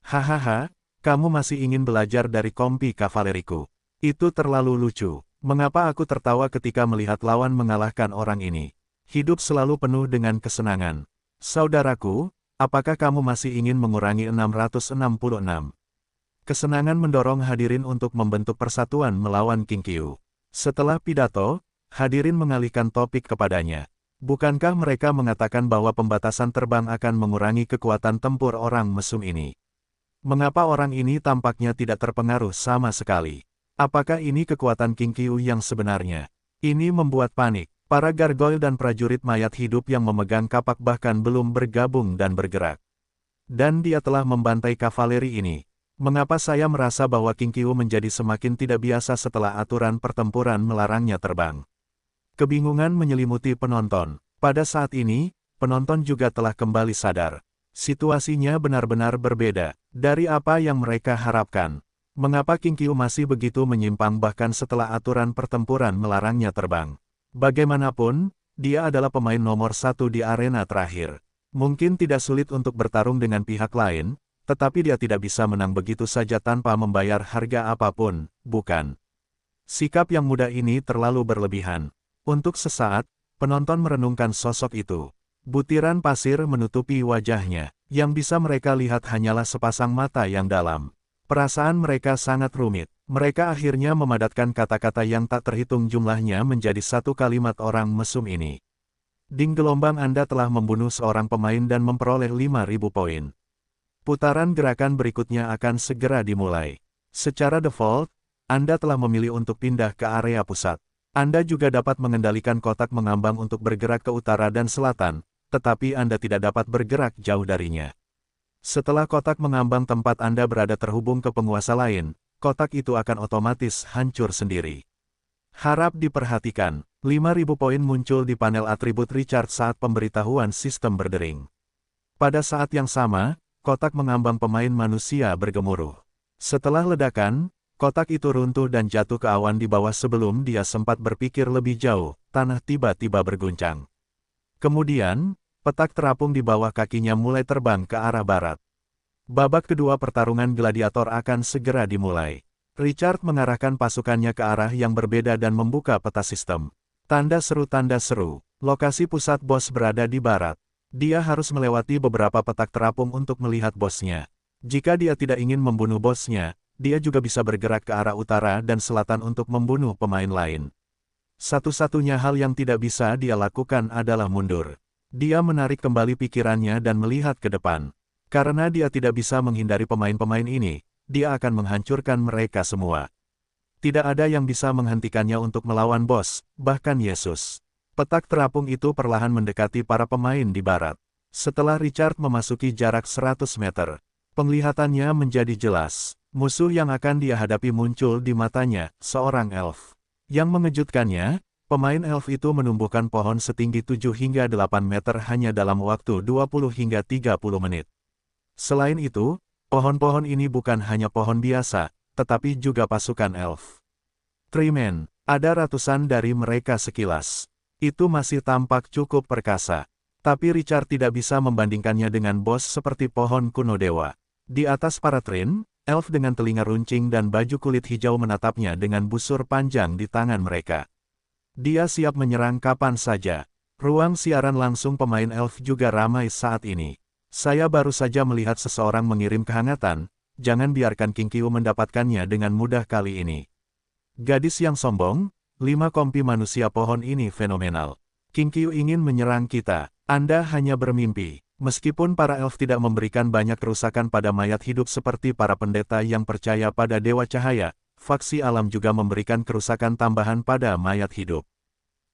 A: Hahaha, kamu masih ingin belajar dari kompi kavaleriku. Itu terlalu lucu. Mengapa aku tertawa ketika melihat lawan mengalahkan orang ini? Hidup selalu penuh dengan kesenangan. Saudaraku, apakah kamu masih ingin mengurangi 666? Kesenangan mendorong hadirin untuk membentuk persatuan melawan King Qiu. Setelah pidato, hadirin mengalihkan topik kepadanya. Bukankah mereka mengatakan bahwa pembatasan terbang akan mengurangi kekuatan tempur orang mesum ini? Mengapa orang ini tampaknya tidak terpengaruh sama sekali? Apakah ini kekuatan King Qiu yang sebenarnya? Ini membuat panik. Para gargoyle dan prajurit mayat hidup yang memegang kapak bahkan belum bergabung dan bergerak. Dan dia telah membantai kavaleri ini. Mengapa saya merasa bahwa King Qiu menjadi semakin tidak biasa setelah aturan pertempuran melarangnya terbang? Kebingungan menyelimuti penonton. Pada saat ini, penonton juga telah kembali sadar. Situasinya benar-benar berbeda dari apa yang mereka harapkan. Mengapa King Qiu masih begitu menyimpang bahkan setelah aturan pertempuran melarangnya terbang? Bagaimanapun, dia adalah pemain nomor 1 di arena terakhir. Mungkin tidak sulit untuk bertarung dengan pihak lain, tetapi dia tidak bisa menang begitu saja tanpa membayar harga apapun, bukan? Sikap yang muda ini terlalu berlebihan. Untuk sesaat, penonton merenungkan sosok itu. Butiran pasir menutupi wajahnya. Yang bisa mereka lihat hanyalah sepasang mata yang dalam. Perasaan mereka sangat rumit. Mereka akhirnya memadatkan kata-kata yang tak terhitung jumlahnya menjadi satu kalimat orang mesum ini. Ding gelombang Anda telah membunuh seorang pemain dan memperoleh 5.000 poin. Putaran gerakan berikutnya akan segera dimulai. Secara default, Anda telah memilih untuk pindah ke area pusat. Anda juga dapat mengendalikan kotak mengambang untuk bergerak ke utara dan selatan, tetapi Anda tidak dapat bergerak jauh darinya. Setelah kotak mengambang tempat Anda berada terhubung ke penguasa lain, kotak itu akan otomatis hancur sendiri. Harap diperhatikan, 5.000 poin muncul di panel atribut Richard saat pemberitahuan sistem berdering. Pada saat yang sama, kotak mengambang pemain manusia bergemuruh. Setelah ledakan, kotak itu runtuh dan jatuh ke awan di bawah sebelum dia sempat berpikir lebih jauh, tanah tiba-tiba berguncang. Kemudian, petak terapung di bawah kakinya mulai terbang ke arah barat. Babak kedua pertarungan gladiator akan segera dimulai. Richard mengarahkan pasukannya ke arah yang berbeda dan membuka peta sistem. Tanda seru, lokasi pusat bos berada di barat. Dia harus melewati beberapa petak terapung untuk melihat bosnya. Jika dia tidak ingin membunuh bosnya, dia juga bisa bergerak ke arah utara dan selatan untuk membunuh pemain lain. Satu-satunya hal yang tidak bisa dia lakukan adalah mundur. Dia menarik kembali pikirannya dan melihat ke depan. Karena dia tidak bisa menghindari pemain-pemain ini, dia akan menghancurkan mereka semua. Tidak ada yang bisa menghentikannya untuk melawan bos, bahkan Yesus. Petak terapung itu perlahan mendekati para pemain di barat. Setelah Richard memasuki jarak 100 meter, penglihatannya menjadi jelas. Musuh yang akan dia hadapi muncul di matanya, seorang elf. Yang mengejutkannya, pemain elf itu menumbuhkan pohon setinggi 7 hingga 8 meter hanya dalam waktu 20 hingga 30 menit. Selain itu, pohon-pohon ini bukan hanya pohon biasa, tetapi juga pasukan elf. Treeman, ada ratusan dari mereka sekilas. Itu masih tampak cukup perkasa. Tapi Richard tidak bisa membandingkannya dengan bos seperti pohon kuno dewa. Di atas para Treen, elf dengan telinga runcing dan baju kulit hijau menatapnya dengan busur panjang di tangan mereka. Dia siap menyerang kapan saja. Ruang siaran langsung pemain elf juga ramai saat ini. Saya baru saja melihat seseorang mengirim kehangatan, jangan biarkan King Qiu mendapatkannya dengan mudah kali ini. Gadis yang sombong, 5 kompi manusia pohon ini fenomenal. King Qiu ingin menyerang kita, Anda hanya bermimpi. Meskipun para elf tidak memberikan banyak kerusakan pada mayat hidup seperti para pendeta yang percaya pada Dewa Cahaya, faksi alam juga memberikan kerusakan tambahan pada mayat hidup.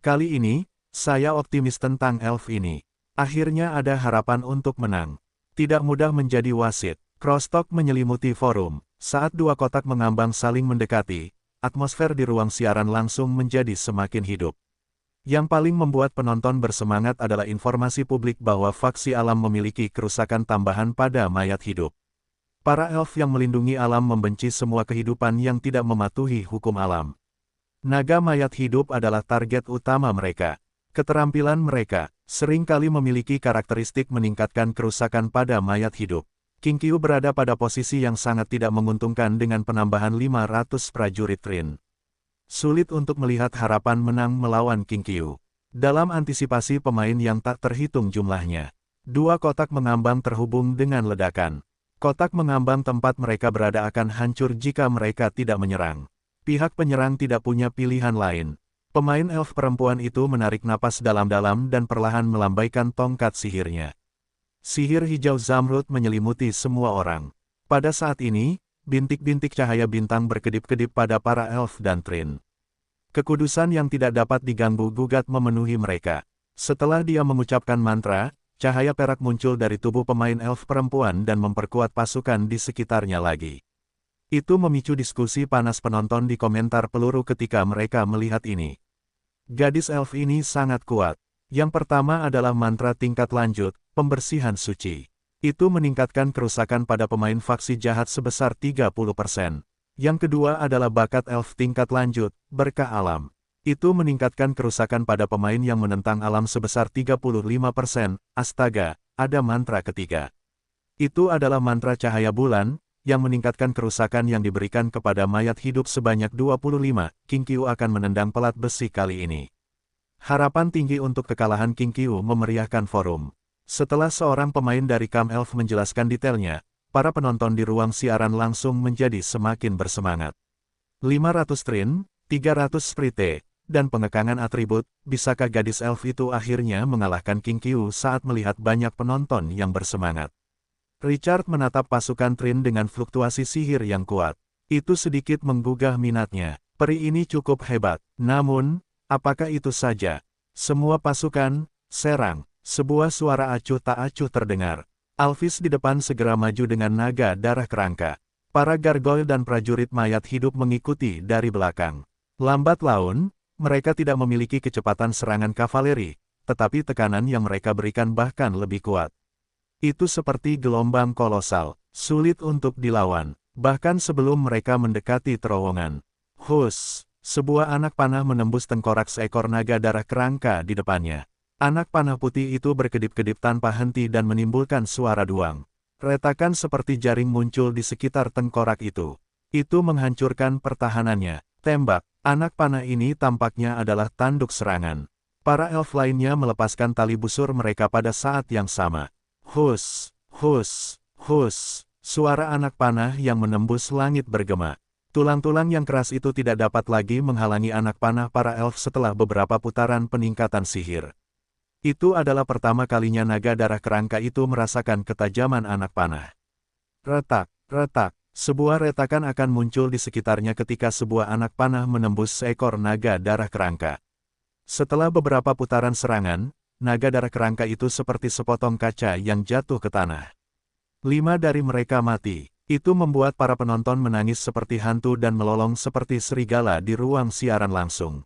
A: Kali ini, saya optimis tentang elf ini. Akhirnya ada harapan untuk menang. Tidak mudah menjadi wasit. Crosstalk menyelimuti forum. Saat dua kotak mengambang saling mendekati, atmosfer di ruang siaran langsung menjadi semakin hidup. Yang paling membuat penonton bersemangat adalah informasi publik bahwa faksi alam memiliki kerusakan tambahan pada mayat hidup. Para elf yang melindungi alam membenci semua kehidupan yang tidak mematuhi hukum alam. Naga mayat hidup adalah target utama mereka. Keterampilan mereka seringkali memiliki karakteristik meningkatkan kerusakan pada mayat hidup. King Qiu berada pada posisi yang sangat tidak menguntungkan dengan penambahan 500 prajurit Treen. Sulit untuk melihat harapan menang melawan King Qiu. Dalam antisipasi pemain yang tak terhitung jumlahnya, dua kotak mengambang terhubung dengan ledakan. Kotak mengambang tempat mereka berada akan hancur jika mereka tidak menyerang. Pihak penyerang tidak punya pilihan lain. Pemain elf perempuan itu menarik napas dalam-dalam dan perlahan melambaikan tongkat sihirnya. Sihir hijau zamrud menyelimuti semua orang. Pada saat ini, bintik-bintik cahaya bintang berkedip-kedip pada para elf dan Treen. Kekudusan yang tidak dapat diganggu-gugat memenuhi mereka. Setelah dia mengucapkan mantra, cahaya perak muncul dari tubuh pemain elf perempuan dan memperkuat pasukan di sekitarnya lagi. Itu memicu diskusi panas penonton di komentar peluru ketika mereka melihat ini. Gadis elf ini sangat kuat. Yang pertama adalah mantra tingkat lanjut, pembersihan suci. Itu meningkatkan kerusakan pada pemain faksi jahat sebesar 30%. Yang kedua adalah bakat elf tingkat lanjut, berkah alam. Itu meningkatkan kerusakan pada pemain yang menentang alam sebesar 35%. Astaga, ada mantra ketiga. Itu adalah mantra cahaya bulan, yang meningkatkan kerusakan yang diberikan kepada mayat hidup sebanyak 25. King Qiu akan menendang pelat besi kali ini. Harapan tinggi untuk kekalahan King Qiu memeriahkan forum. Setelah seorang pemain dari Camp Elf menjelaskan detailnya, para penonton di ruang siaran langsung menjadi semakin bersemangat. 500 trin, 300 sprite, dan pengekangan atribut, bisakah gadis elf itu akhirnya mengalahkan King Qiu saat melihat banyak penonton yang bersemangat? Richard menatap pasukan Trin dengan fluktuasi sihir yang kuat. Itu sedikit menggugah minatnya. Peri ini cukup hebat. Namun, apakah itu saja? Semua pasukan, serang. Sebuah suara acuh tak acuh terdengar. Alphys di depan segera maju dengan naga darah kerangka. Para gargoyle dan prajurit mayat hidup mengikuti dari belakang. Lambat laun, mereka tidak memiliki kecepatan serangan kavaleri, tetapi tekanan yang mereka berikan bahkan lebih kuat. Itu seperti gelombang kolosal, sulit untuk dilawan, bahkan sebelum mereka mendekati terowongan. Hus! Sebuah anak panah menembus tengkorak seekor naga darah kerangka di depannya. Anak panah putih itu berkedip-kedip tanpa henti dan menimbulkan suara duang. Retakan seperti jaring muncul di sekitar tengkorak itu. Itu menghancurkan pertahanannya. Tembak, anak panah ini tampaknya adalah tanduk serangan. Para elf lainnya melepaskan tali busur mereka pada saat yang sama. Hus, hus, hus, suara anak panah yang menembus langit bergema. Tulang-tulang yang keras itu tidak dapat lagi menghalangi anak panah para elf setelah beberapa putaran peningkatan sihir. Itu adalah pertama kalinya naga darah kerangka itu merasakan ketajaman anak panah. Retak, retak, sebuah retakan akan muncul di sekitarnya ketika sebuah anak panah menembus seekor naga darah kerangka. Setelah beberapa putaran serangan, naga darah kerangka itu seperti sepotong kaca yang jatuh ke tanah. 5 dari mereka mati. Itu membuat para penonton menangis seperti hantu dan melolong seperti serigala di ruang siaran langsung.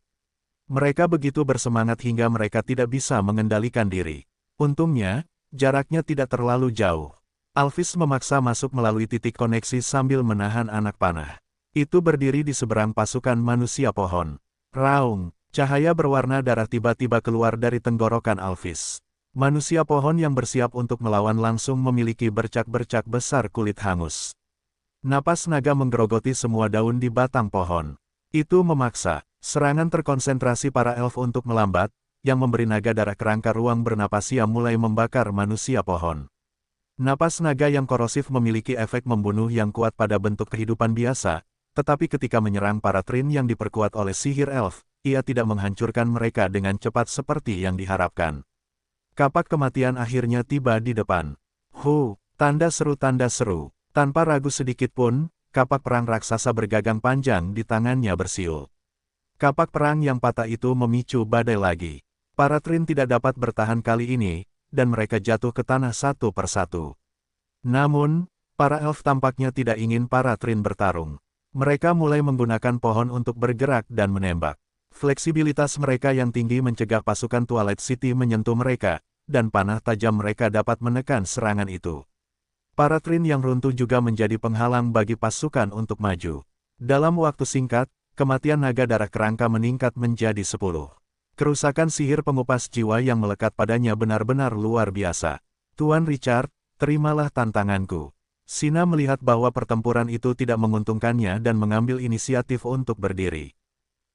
A: Mereka begitu bersemangat hingga mereka tidak bisa mengendalikan diri. Untungnya, jaraknya tidak terlalu jauh. Alphys memaksa masuk melalui titik koneksi sambil menahan anak panah. Itu berdiri di seberang pasukan manusia pohon. Raung, cahaya berwarna darah tiba-tiba keluar dari tenggorokan Alphys. Manusia pohon yang bersiap untuk melawan langsung memiliki bercak-bercak besar kulit hangus. Napas naga menggerogoti semua daun di batang pohon. Itu memaksa. Serangan terkonsentrasi para elf untuk melambat, yang memberi naga darah kerangka ruang bernapas yang mulai membakar manusia pohon. Napas naga yang korosif memiliki efek membunuh yang kuat pada bentuk kehidupan biasa, tetapi ketika menyerang para Trin yang diperkuat oleh sihir elf, ia tidak menghancurkan mereka dengan cepat seperti yang diharapkan. Kapak kematian akhirnya tiba di depan. Tanda seru, tanpa ragu sedikit pun, kapak perang raksasa bergagang panjang di tangannya bersiul. Kapak perang yang patah itu memicu badai lagi. Para Trin tidak dapat bertahan kali ini, dan mereka jatuh ke tanah satu persatu. Namun, para elf tampaknya tidak ingin para Trin bertarung. Mereka mulai menggunakan pohon untuk bergerak dan menembak. Fleksibilitas mereka yang tinggi mencegah pasukan Twilight City menyentuh mereka, dan panah tajam mereka dapat menekan serangan itu. Para Trin yang runtuh juga menjadi penghalang bagi pasukan untuk maju. Dalam waktu singkat, kematian naga darah kerangka meningkat menjadi 10. Kerusakan sihir pengupas jiwa yang melekat padanya benar-benar luar biasa. Tuan Richard, terimalah tantanganku. Sina melihat bahwa pertempuran itu tidak menguntungkannya dan mengambil inisiatif untuk berdiri.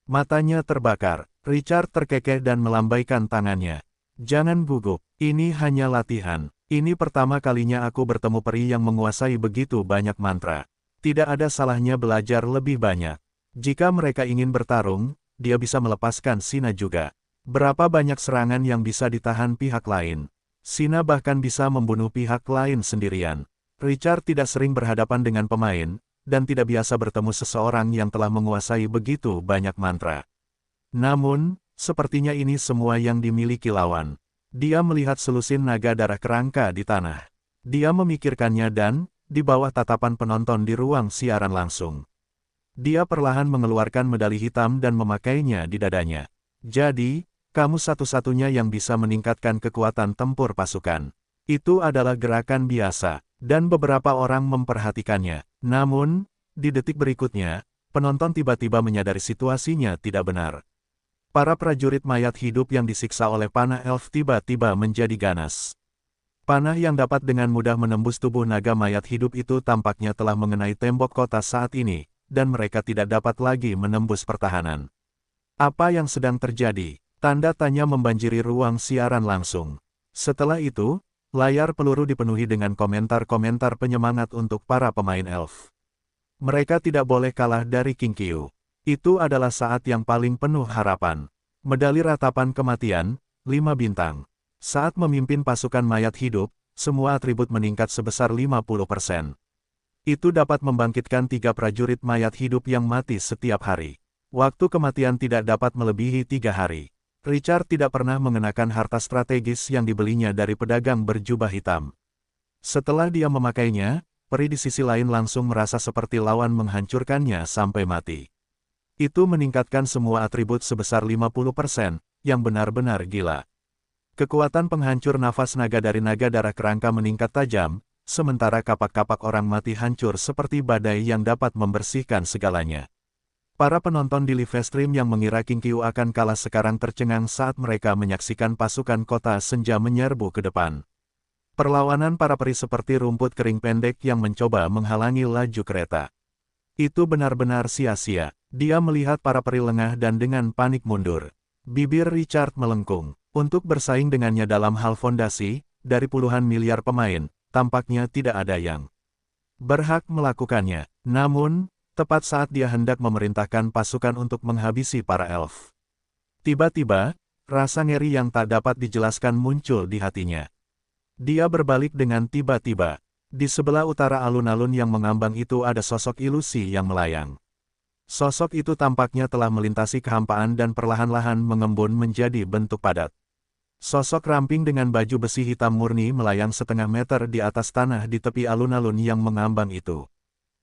A: Matanya terbakar, Richard terkekeh dan melambaikan tangannya. Jangan gugup, ini hanya latihan. Ini pertama kalinya aku bertemu peri yang menguasai begitu banyak mantra. Tidak ada salahnya belajar lebih banyak. Jika mereka ingin bertarung, dia bisa melepaskan Sina juga. Berapa banyak serangan yang bisa ditahan pihak lain? Sina bahkan bisa membunuh pihak lain sendirian. Richard tidak sering berhadapan dengan pemain, dan tidak biasa bertemu seseorang yang telah menguasai begitu banyak mantra. Namun, sepertinya ini semua yang dimiliki lawan. Dia melihat selusin naga darah kerangka di tanah. Dia memikirkannya dan, di bawah tatapan penonton di ruang siaran langsung. Dia perlahan mengeluarkan medali hitam dan memakainya di dadanya. Jadi, kamu satu-satunya yang bisa meningkatkan kekuatan tempur pasukan. Itu adalah gerakan biasa, dan beberapa orang memperhatikannya. Namun, di detik berikutnya, penonton tiba-tiba menyadari situasinya tidak benar. Para prajurit mayat hidup yang disiksa oleh panah elf tiba-tiba menjadi ganas. Panah yang dapat dengan mudah menembus tubuh naga mayat hidup itu tampaknya telah mengenai tembok kota saat ini, dan mereka tidak dapat lagi menembus pertahanan. Apa yang sedang terjadi? Tanda tanya membanjiri ruang siaran langsung. Setelah itu, layar peluru dipenuhi dengan komentar-komentar penyemangat untuk para pemain elf. Mereka tidak boleh kalah dari King Qiu. Itu adalah saat yang paling penuh harapan. Medali ratapan kematian, 5 bintang. Saat memimpin pasukan mayat hidup, semua atribut meningkat sebesar 50%. Itu dapat membangkitkan 3 prajurit mayat hidup yang mati setiap hari. Waktu kematian tidak dapat melebihi 3 hari. Richard tidak pernah mengenakan harta strategis yang dibelinya dari pedagang berjubah hitam. Setelah dia memakainya, peri di sisi lain langsung merasa seperti lawan menghancurkannya sampai mati. Itu meningkatkan semua atribut sebesar 50%, yang benar-benar gila. Kekuatan penghancur nafas naga dari naga darah kerangka meningkat tajam, sementara kapak-kapak orang mati hancur seperti badai yang dapat membersihkan segalanya. Para penonton di live stream yang mengira King Qiu akan kalah sekarang tercengang saat mereka menyaksikan pasukan kota senja menyerbu ke depan. Perlawanan para peri seperti rumput kering pendek yang mencoba menghalangi laju kereta. Itu benar-benar sia-sia. Dia melihat para peri lengah dan dengan panik mundur. Bibir Richard melengkung. Untuk bersaing dengannya dalam hal fondasi, dari puluhan miliar pemain, tampaknya tidak ada yang berhak melakukannya. Namun, tepat saat dia hendak memerintahkan pasukan untuk menghabisi para elf, tiba-tiba, rasa ngeri yang tak dapat dijelaskan muncul di hatinya. Dia berbalik dengan tiba-tiba. Di sebelah utara alun-alun yang mengambang itu ada sosok ilusi yang melayang. Sosok itu tampaknya telah melintasi kehampaan dan perlahan-lahan mengembun menjadi bentuk padat. Sosok ramping dengan baju besi hitam murni melayang setengah meter di atas tanah di tepi alun-alun yang mengambang itu.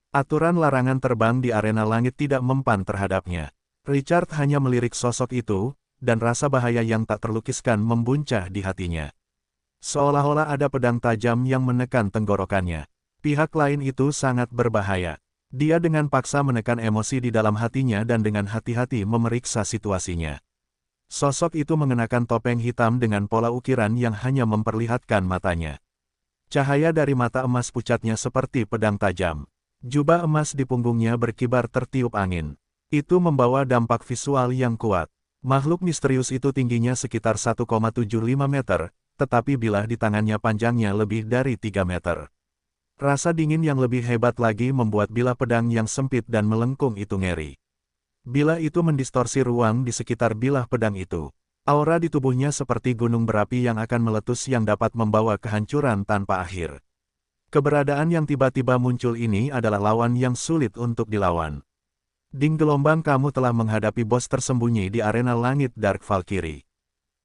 A: Aturan larangan terbang di arena langit tidak mempan terhadapnya. Richard hanya melirik sosok itu, dan rasa bahaya yang tak terlukiskan membuncah di hatinya. Seolah-olah ada pedang tajam yang menekan tenggorokannya. Pihak lain itu sangat berbahaya. Dia dengan paksa menekan emosi di dalam hatinya dan dengan hati-hati memeriksa situasinya. Sosok itu mengenakan topeng hitam dengan pola ukiran yang hanya memperlihatkan matanya. Cahaya dari mata emas pucatnya seperti pedang tajam. Jubah emas di punggungnya berkibar tertiup angin. Itu membawa dampak visual yang kuat. Makhluk misterius itu tingginya sekitar 1,75 meter, tetapi bilah di tangannya panjangnya lebih dari 3 meter. Rasa dingin yang lebih hebat lagi membuat bilah pedang yang sempit dan melengkung itu ngeri. Bilah itu mendistorsi ruang di sekitar bilah pedang itu. Aura di tubuhnya seperti gunung berapi yang akan meletus yang dapat membawa kehancuran tanpa akhir. Keberadaan yang tiba-tiba muncul ini adalah lawan yang sulit untuk dilawan. Ding gelombang, kamu telah menghadapi bos tersembunyi di arena langit Dark Valkyrie.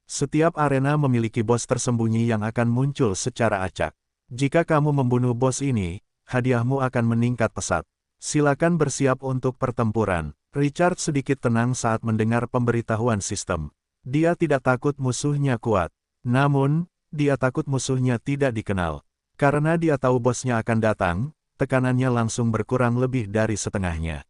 A: Setiap arena memiliki bos tersembunyi yang akan muncul secara acak. Jika kamu membunuh bos ini, hadiahmu akan meningkat pesat. Silakan bersiap untuk pertempuran. Richard sedikit tenang saat mendengar pemberitahuan sistem. Dia tidak takut musuhnya kuat. Namun, dia takut musuhnya tidak dikenal. Karena dia tahu bosnya akan datang, tekanannya langsung berkurang lebih dari setengahnya.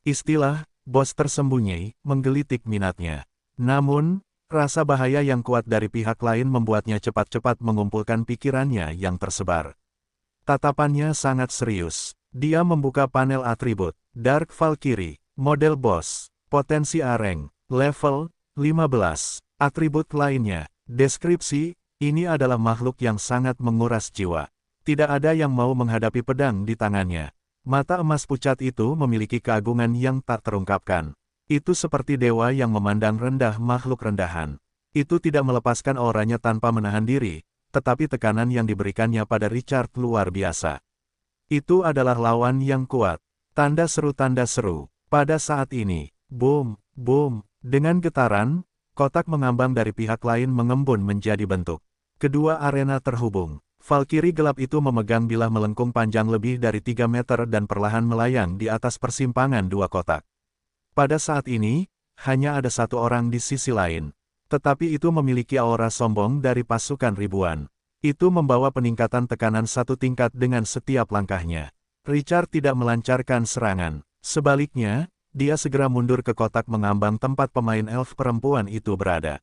A: Istilah, bos tersembunyi, menggelitik minatnya. Namun, rasa bahaya yang kuat dari pihak lain membuatnya cepat-cepat mengumpulkan pikirannya yang tersebar. Tatapannya sangat serius. Dia membuka panel atribut, Dark Valkyrie, model bos, potensi areng, level 15, atribut lainnya, deskripsi, ini adalah makhluk yang sangat menguras jiwa. Tidak ada yang mau menghadapi pedang di tangannya. Mata emas pucat itu memiliki keagungan yang tak terungkapkan. Itu seperti dewa yang memandang rendah makhluk rendahan. Itu tidak melepaskan auranya tanpa menahan diri, tetapi tekanan yang diberikannya pada Richard luar biasa. Itu adalah lawan yang kuat. Tanda seru. Pada saat ini, boom, boom, dengan getaran, kotak mengambang dari pihak lain mengembun menjadi bentuk. Kedua arena terhubung. Valkyrie gelap itu memegang bilah melengkung panjang lebih dari 3 meter dan perlahan melayang di atas persimpangan dua kotak. Pada saat ini, hanya ada satu orang di sisi lain. Tetapi itu memiliki aura sombong dari pasukan ribuan. Itu membawa peningkatan tekanan satu tingkat dengan setiap langkahnya. Richard tidak melancarkan serangan. Sebaliknya, dia segera mundur ke kotak mengambang tempat pemain elf perempuan itu berada.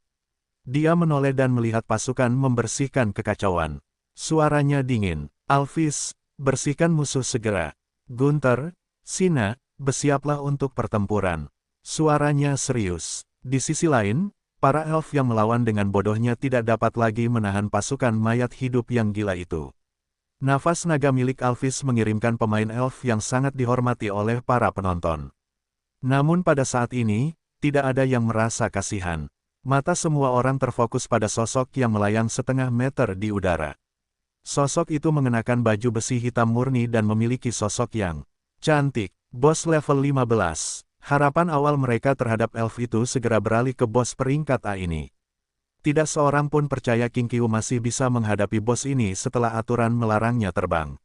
A: Dia menoleh dan melihat pasukan membersihkan kekacauan. Suaranya dingin. Alphys, bersihkan musuh segera. Gunther, Sina, bersiaplah untuk pertempuran. Suaranya serius. Di sisi lain, para elf yang melawan dengan bodohnya tidak dapat lagi menahan pasukan mayat hidup yang gila itu. Nafas naga milik Alphys mengirimkan pemain elf yang sangat dihormati oleh para penonton. Namun pada saat ini, tidak ada yang merasa kasihan. Mata semua orang terfokus pada sosok yang melayang setengah meter di udara. Sosok itu mengenakan baju besi hitam murni dan memiliki sosok yang cantik. Bos level 15. Harapan awal mereka terhadap elf itu segera beralih ke bos peringkat A ini. Tidak seorang pun percaya King Qiu masih bisa menghadapi bos ini setelah aturan melarangnya terbang.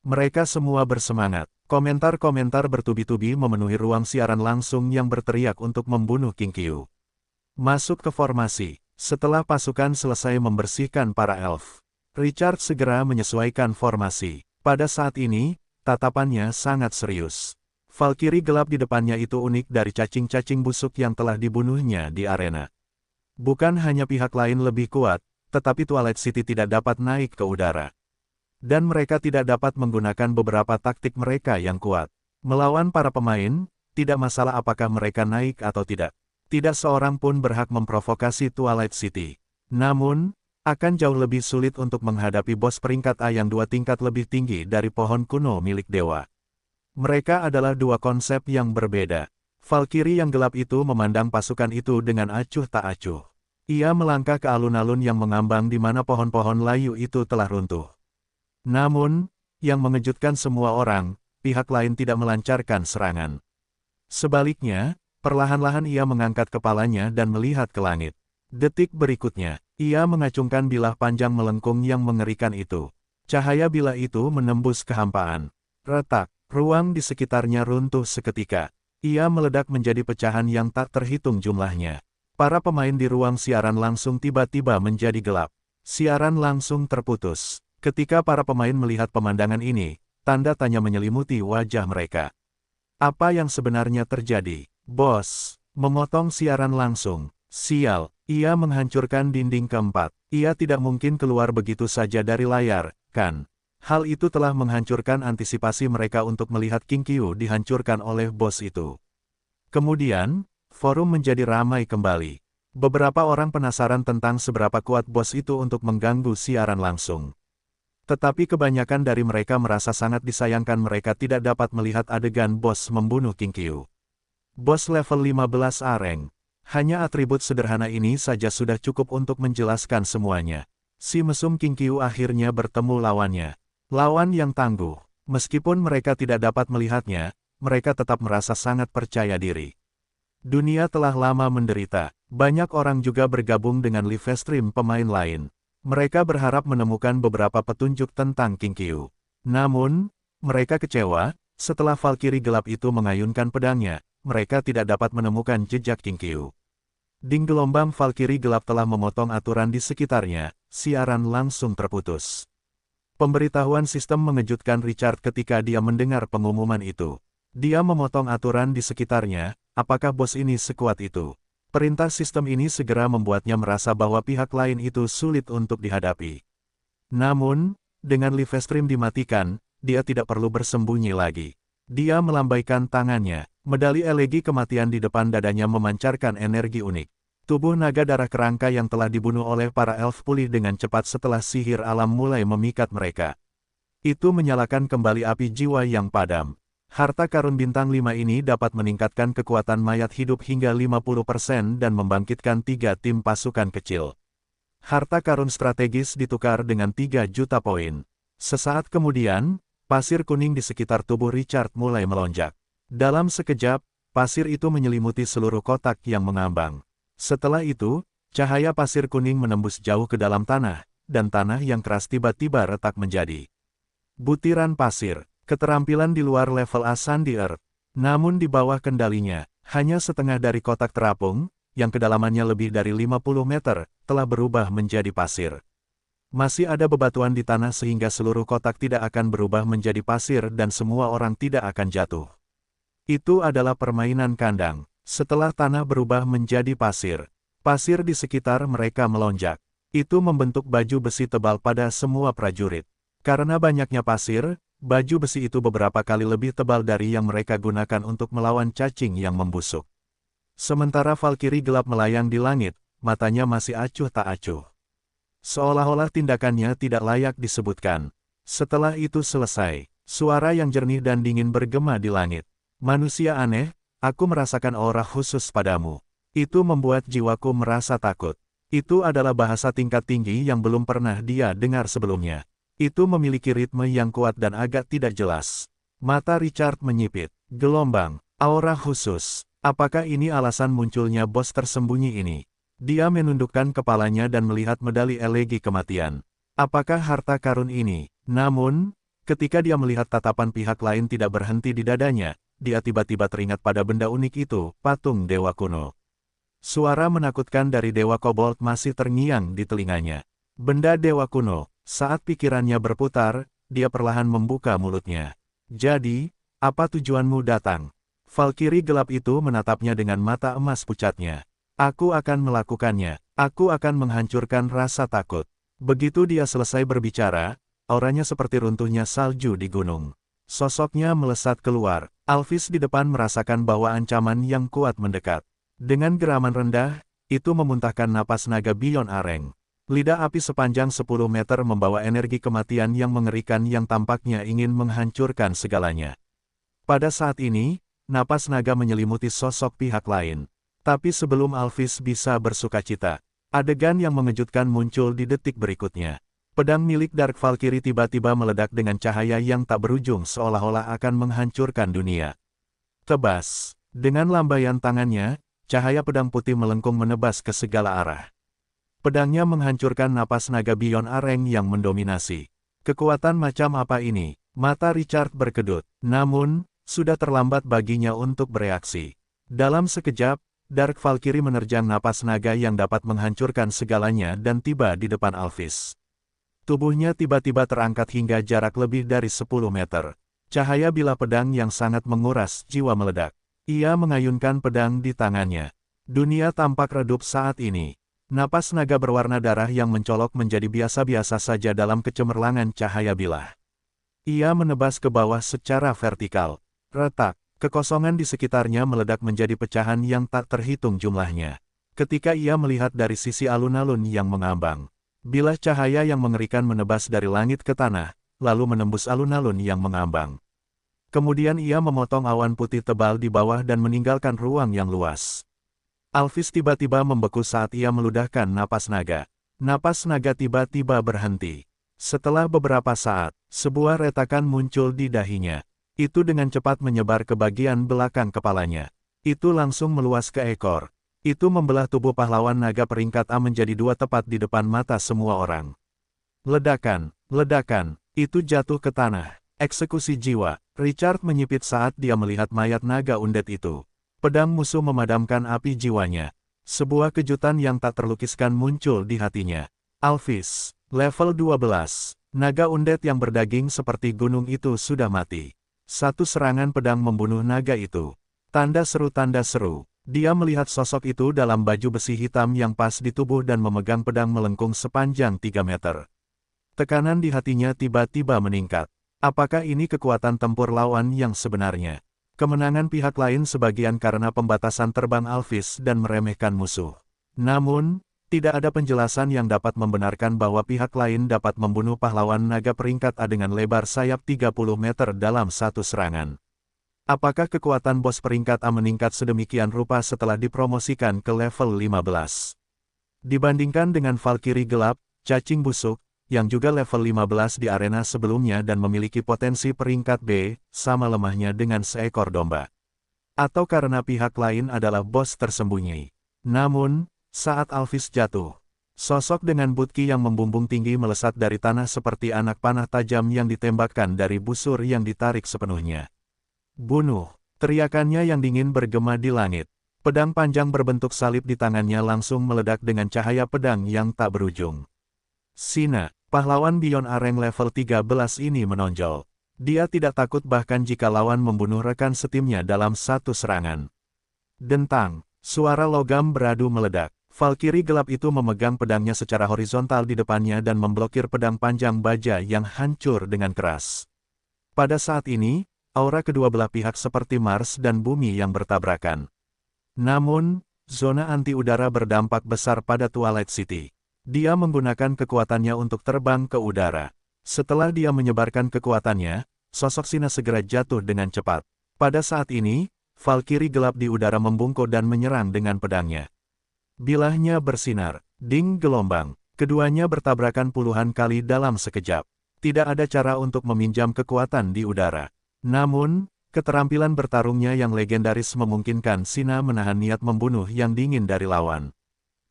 A: Mereka semua bersemangat. Komentar-komentar bertubi-tubi memenuhi ruang siaran langsung yang berteriak untuk membunuh King Qiu. Masuk ke formasi. Setelah pasukan selesai membersihkan para elf, Richard segera menyesuaikan formasi. Pada saat ini, tatapannya sangat serius. Valkyrie gelap di depannya itu unik dari cacing-cacing busuk yang telah dibunuhnya di arena. Bukan hanya pihak lain lebih kuat, tetapi Twilight City tidak dapat naik ke udara. Dan mereka tidak dapat menggunakan beberapa taktik mereka yang kuat. Melawan para pemain, tidak masalah apakah mereka naik atau tidak. Tidak seorang pun berhak memprovokasi Twilight City. Namun, akan jauh lebih sulit untuk menghadapi bos peringkat A yang 2 tingkat lebih tinggi dari pohon kuno milik dewa. Mereka adalah dua konsep yang berbeda. Valkyrie yang gelap itu memandang pasukan itu dengan acuh tak acuh. Ia melangkah ke alun-alun yang mengambang di mana pohon-pohon layu itu telah runtuh. Namun, yang mengejutkan semua orang, pihak lain tidak melancarkan serangan. Sebaliknya, perlahan-lahan ia mengangkat kepalanya dan melihat ke langit. Detik berikutnya, ia mengacungkan bilah panjang melengkung yang mengerikan itu. Cahaya bilah itu menembus kehampaan. Retak. Ruang di sekitarnya runtuh seketika. Ia meledak menjadi pecahan yang tak terhitung jumlahnya. Para pemain di ruang siaran langsung tiba-tiba menjadi gelap. Siaran langsung terputus. Ketika para pemain melihat pemandangan ini, tanda tanya menyelimuti wajah mereka. Apa yang sebenarnya terjadi? Bos, memotong siaran langsung. Sial, ia menghancurkan dinding keempat. Ia tidak mungkin keluar begitu saja dari layar, kan? Hal itu telah menghancurkan antisipasi mereka untuk melihat King Qiu dihancurkan oleh bos itu. Kemudian, forum menjadi ramai kembali. Beberapa orang penasaran tentang seberapa kuat bos itu untuk mengganggu siaran langsung. Tetapi kebanyakan dari mereka merasa sangat disayangkan mereka tidak dapat melihat adegan bos membunuh King Qiu. Bos level 15 rank. Hanya atribut sederhana ini saja sudah cukup untuk menjelaskan semuanya. Si mesum King Qiu akhirnya bertemu lawannya. Lawan yang tangguh. Meskipun mereka tidak dapat melihatnya, mereka tetap merasa sangat percaya diri. Dunia telah lama menderita. Banyak orang juga bergabung dengan live stream pemain lain. Mereka berharap menemukan beberapa petunjuk tentang King Qiu. Namun, mereka kecewa, setelah Valkyrie gelap itu mengayunkan pedangnya, mereka tidak dapat menemukan jejak King Qiu. Ding gelombang Valkyrie gelap telah memotong aturan di sekitarnya, siaran langsung terputus. Pemberitahuan sistem mengejutkan Richard ketika dia mendengar pengumuman itu. Dia memotong aturan di sekitarnya, apakah bos ini sekuat itu? Perintah sistem ini segera membuatnya merasa bahwa pihak lain itu sulit untuk dihadapi. Namun, dengan live stream dimatikan, dia tidak perlu bersembunyi lagi. Dia melambaikan tangannya, medali elegi kematian di depan dadanya memancarkan energi unik. Tubuh naga darah kerangka yang telah dibunuh oleh para elf pulih dengan cepat setelah sihir alam mulai memikat mereka. Itu menyalakan kembali api jiwa yang padam. Harta karun bintang 5 ini dapat meningkatkan kekuatan mayat hidup hingga 50% dan membangkitkan 3 tim pasukan kecil. Harta karun strategis ditukar dengan 3 juta poin. Sesaat kemudian, pasir kuning di sekitar tubuh Richard mulai melonjak. Dalam sekejap, pasir itu menyelimuti seluruh kotak yang mengambang. Setelah itu, cahaya pasir kuning menembus jauh ke dalam tanah, dan tanah yang keras tiba-tiba retak menjadi butiran pasir. Keterampilan di luar level A Sandy Earth. Namun di bawah kendalinya, hanya setengah dari kotak terapung, yang kedalamannya lebih dari 50 meter, telah berubah menjadi pasir. Masih ada bebatuan di tanah sehingga seluruh kotak tidak akan berubah menjadi pasir dan semua orang tidak akan jatuh. Itu adalah permainan kandang. Setelah tanah berubah menjadi pasir, pasir di sekitar mereka melonjak. Itu membentuk baju besi tebal pada semua prajurit. Karena banyaknya pasir, baju besi itu beberapa kali lebih tebal dari yang mereka gunakan untuk melawan cacing yang membusuk. Sementara Valkyrie gelap melayang di langit, matanya masih acuh tak acuh. Seolah-olah tindakannya tidak layak disebutkan. Setelah itu selesai, suara yang jernih dan dingin bergema di langit. Manusia aneh, aku merasakan aura khusus padamu. Itu membuat jiwaku merasa takut. Itu adalah bahasa tingkat tinggi yang belum pernah dia dengar sebelumnya. Itu memiliki ritme yang kuat dan agak tidak jelas. Mata Richard menyipit. Gelombang, aura khusus. Apakah ini alasan munculnya bos tersembunyi ini? Dia menundukkan kepalanya dan melihat medali elegi kematian. Apakah harta karun ini? Namun, ketika dia melihat tatapan pihak lain tidak berhenti di dadanya, dia tiba-tiba teringat pada benda unik itu, patung dewa kuno. Suara menakutkan dari dewa kobold masih terngiang di telinganya. Benda dewa kuno. Saat pikirannya berputar, dia perlahan membuka mulutnya. Jadi, apa tujuanmu datang? Valkyrie gelap itu menatapnya dengan mata emas pucatnya. Aku akan melakukannya. Aku akan menghancurkan rasa takut. Begitu dia selesai berbicara, auranya seperti runtuhnya salju di gunung. Sosoknya melesat keluar. Alphys di depan merasakan bahwa ancaman yang kuat mendekat. Dengan geraman rendah, itu memuntahkan napas naga Beyond Areng. Lidah api sepanjang 10 meter membawa energi kematian yang mengerikan yang tampaknya ingin menghancurkan segalanya. Pada saat ini, napas naga menyelimuti sosok pihak lain. Tapi sebelum Alphys bisa bersukacita, adegan yang mengejutkan muncul di detik berikutnya. Pedang milik Dark Valkyrie tiba-tiba meledak dengan cahaya yang tak berujung seolah-olah akan menghancurkan dunia. Tebas. Dengan lambaian tangannya, cahaya pedang putih melengkung menebas ke segala arah. Pedangnya menghancurkan napas naga Beyond Areng yang mendominasi. Kekuatan macam apa ini? Mata Richard berkedut. Namun, sudah terlambat baginya untuk bereaksi. Dalam sekejap, Dark Valkyrie menerjang napas naga yang dapat menghancurkan segalanya dan tiba di depan Alphys. Tubuhnya tiba-tiba terangkat hingga jarak lebih dari 10 meter. Cahaya bilah pedang yang sangat menguras jiwa meledak. Ia mengayunkan pedang di tangannya. Dunia tampak redup saat ini. Napas naga berwarna darah yang mencolok menjadi biasa-biasa saja dalam kecemerlangan cahaya bilah. Ia menebas ke bawah secara vertikal. Retak. Kekosongan di sekitarnya meledak menjadi pecahan yang tak terhitung jumlahnya. Ketika ia melihat dari sisi alun-alun yang mengambang, bilah cahaya yang mengerikan menebas dari langit ke tanah, lalu menembus alun-alun yang mengambang. Kemudian ia memotong awan putih tebal di bawah dan meninggalkan ruang yang luas. Alphys tiba-tiba membeku saat ia meludahkan napas naga. Napas naga tiba-tiba berhenti. Setelah beberapa saat, sebuah retakan muncul di dahinya. Itu dengan cepat menyebar ke bagian belakang kepalanya. Itu langsung meluas ke ekor. Itu membelah tubuh pahlawan naga peringkat A menjadi dua tepat di depan mata semua orang. Ledakan, ledakan, itu jatuh ke tanah. Eksekusi jiwa. Richard menyipit saat dia melihat mayat naga undead itu. Pedang musuh memadamkan api jiwanya. Sebuah kejutan yang tak terlukiskan muncul di hatinya. Alphys, level 12. Naga undead yang berdaging seperti gunung itu sudah mati. Satu serangan pedang membunuh naga itu. Tanda seru. Dia melihat sosok itu dalam baju besi hitam yang pas di tubuh dan memegang pedang melengkung sepanjang 3 meter. Tekanan di hatinya tiba-tiba meningkat. Apakah ini kekuatan tempur lawan yang sebenarnya? Kemenangan pihak lain sebagian karena pembatasan terbang Alphys dan meremehkan musuh. Namun, tidak ada penjelasan yang dapat membenarkan bahwa pihak lain dapat membunuh pahlawan naga peringkat A dengan lebar sayap 30 meter dalam satu serangan. Apakah kekuatan bos peringkat A meningkat sedemikian rupa setelah dipromosikan ke level 15? Dibandingkan dengan Valkyrie gelap, cacing busuk, yang juga level 15 di arena sebelumnya dan memiliki potensi peringkat B, sama lemahnya dengan seekor domba. Atau karena pihak lain adalah bos tersembunyi. Namun, saat Alphys jatuh, sosok dengan butki yang membumbung tinggi melesat dari tanah seperti anak panah tajam yang ditembakkan dari busur yang ditarik sepenuhnya. Bunuh! Teriakannya yang dingin bergema di langit. Pedang panjang berbentuk salib di tangannya langsung meledak dengan cahaya pedang yang tak berujung. Sina! Pahlawan Beyond Areng level 13 ini menonjol. Dia tidak takut bahkan jika lawan membunuh rekan setimnya dalam satu serangan. Dentang, suara logam beradu meledak. Valkyrie gelap itu memegang pedangnya secara horizontal di depannya dan memblokir pedang panjang baja yang hancur dengan keras. Pada saat ini, aura kedua belah pihak seperti Mars dan bumi yang bertabrakan. Namun, zona anti udara berdampak besar pada Twilight City. Dia menggunakan kekuatannya untuk terbang ke udara. Setelah dia menyebarkan kekuatannya, sosok Sina segera jatuh dengan cepat. Pada saat ini, Valkyrie gelap di udara membungkuk dan menyerang dengan pedangnya. Bilahnya bersinar, ding gelombang. Keduanya bertabrakan puluhan kali dalam sekejap. Tidak ada cara untuk meminjam kekuatan di udara. Namun, keterampilan bertarungnya yang legendaris memungkinkan Sina menahan niat membunuh yang dingin dari lawan.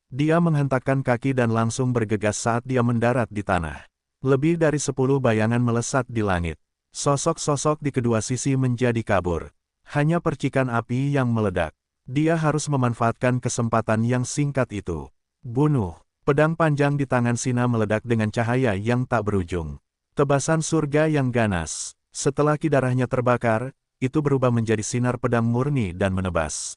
A: Dia menghentakkan kaki dan langsung bergegas saat dia mendarat di tanah. Lebih dari 10 bayangan melesat di langit. Sosok-sosok di kedua sisi menjadi kabur. Hanya percikan api yang meledak. Dia harus memanfaatkan kesempatan yang singkat itu. Bunuh. Pedang panjang di tangan Sina meledak dengan cahaya yang tak berujung. Tebasan surga yang ganas. Setelah ki darahnya terbakar, itu berubah menjadi sinar pedang murni dan menebas.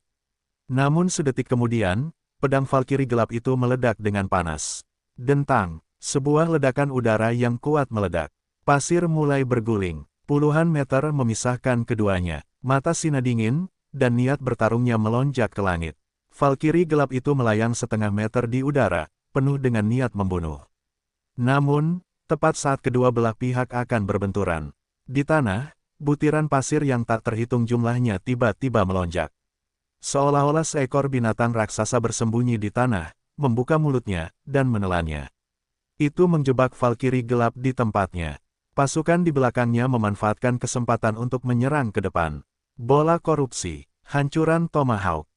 A: Namun sedetik kemudian, pedang Valkyrie gelap itu meledak dengan panas. Dentang, sebuah ledakan udara yang kuat meledak. Pasir mulai berguling, puluhan meter memisahkan keduanya. Mata Sina dingin, dan niat bertarungnya melonjak ke langit. Valkyrie gelap itu melayang setengah meter di udara, penuh dengan niat membunuh. Namun, tepat saat kedua belah pihak akan berbenturan. Di tanah, butiran pasir yang tak terhitung jumlahnya tiba-tiba melonjak. Seolah-olah seekor binatang raksasa bersembunyi di tanah, membuka mulutnya, dan menelannya. Itu menjebak Valkyrie gelap di tempatnya. Pasukan di belakangnya memanfaatkan kesempatan untuk menyerang ke depan. Bola korupsi, hancuran Tomahawk.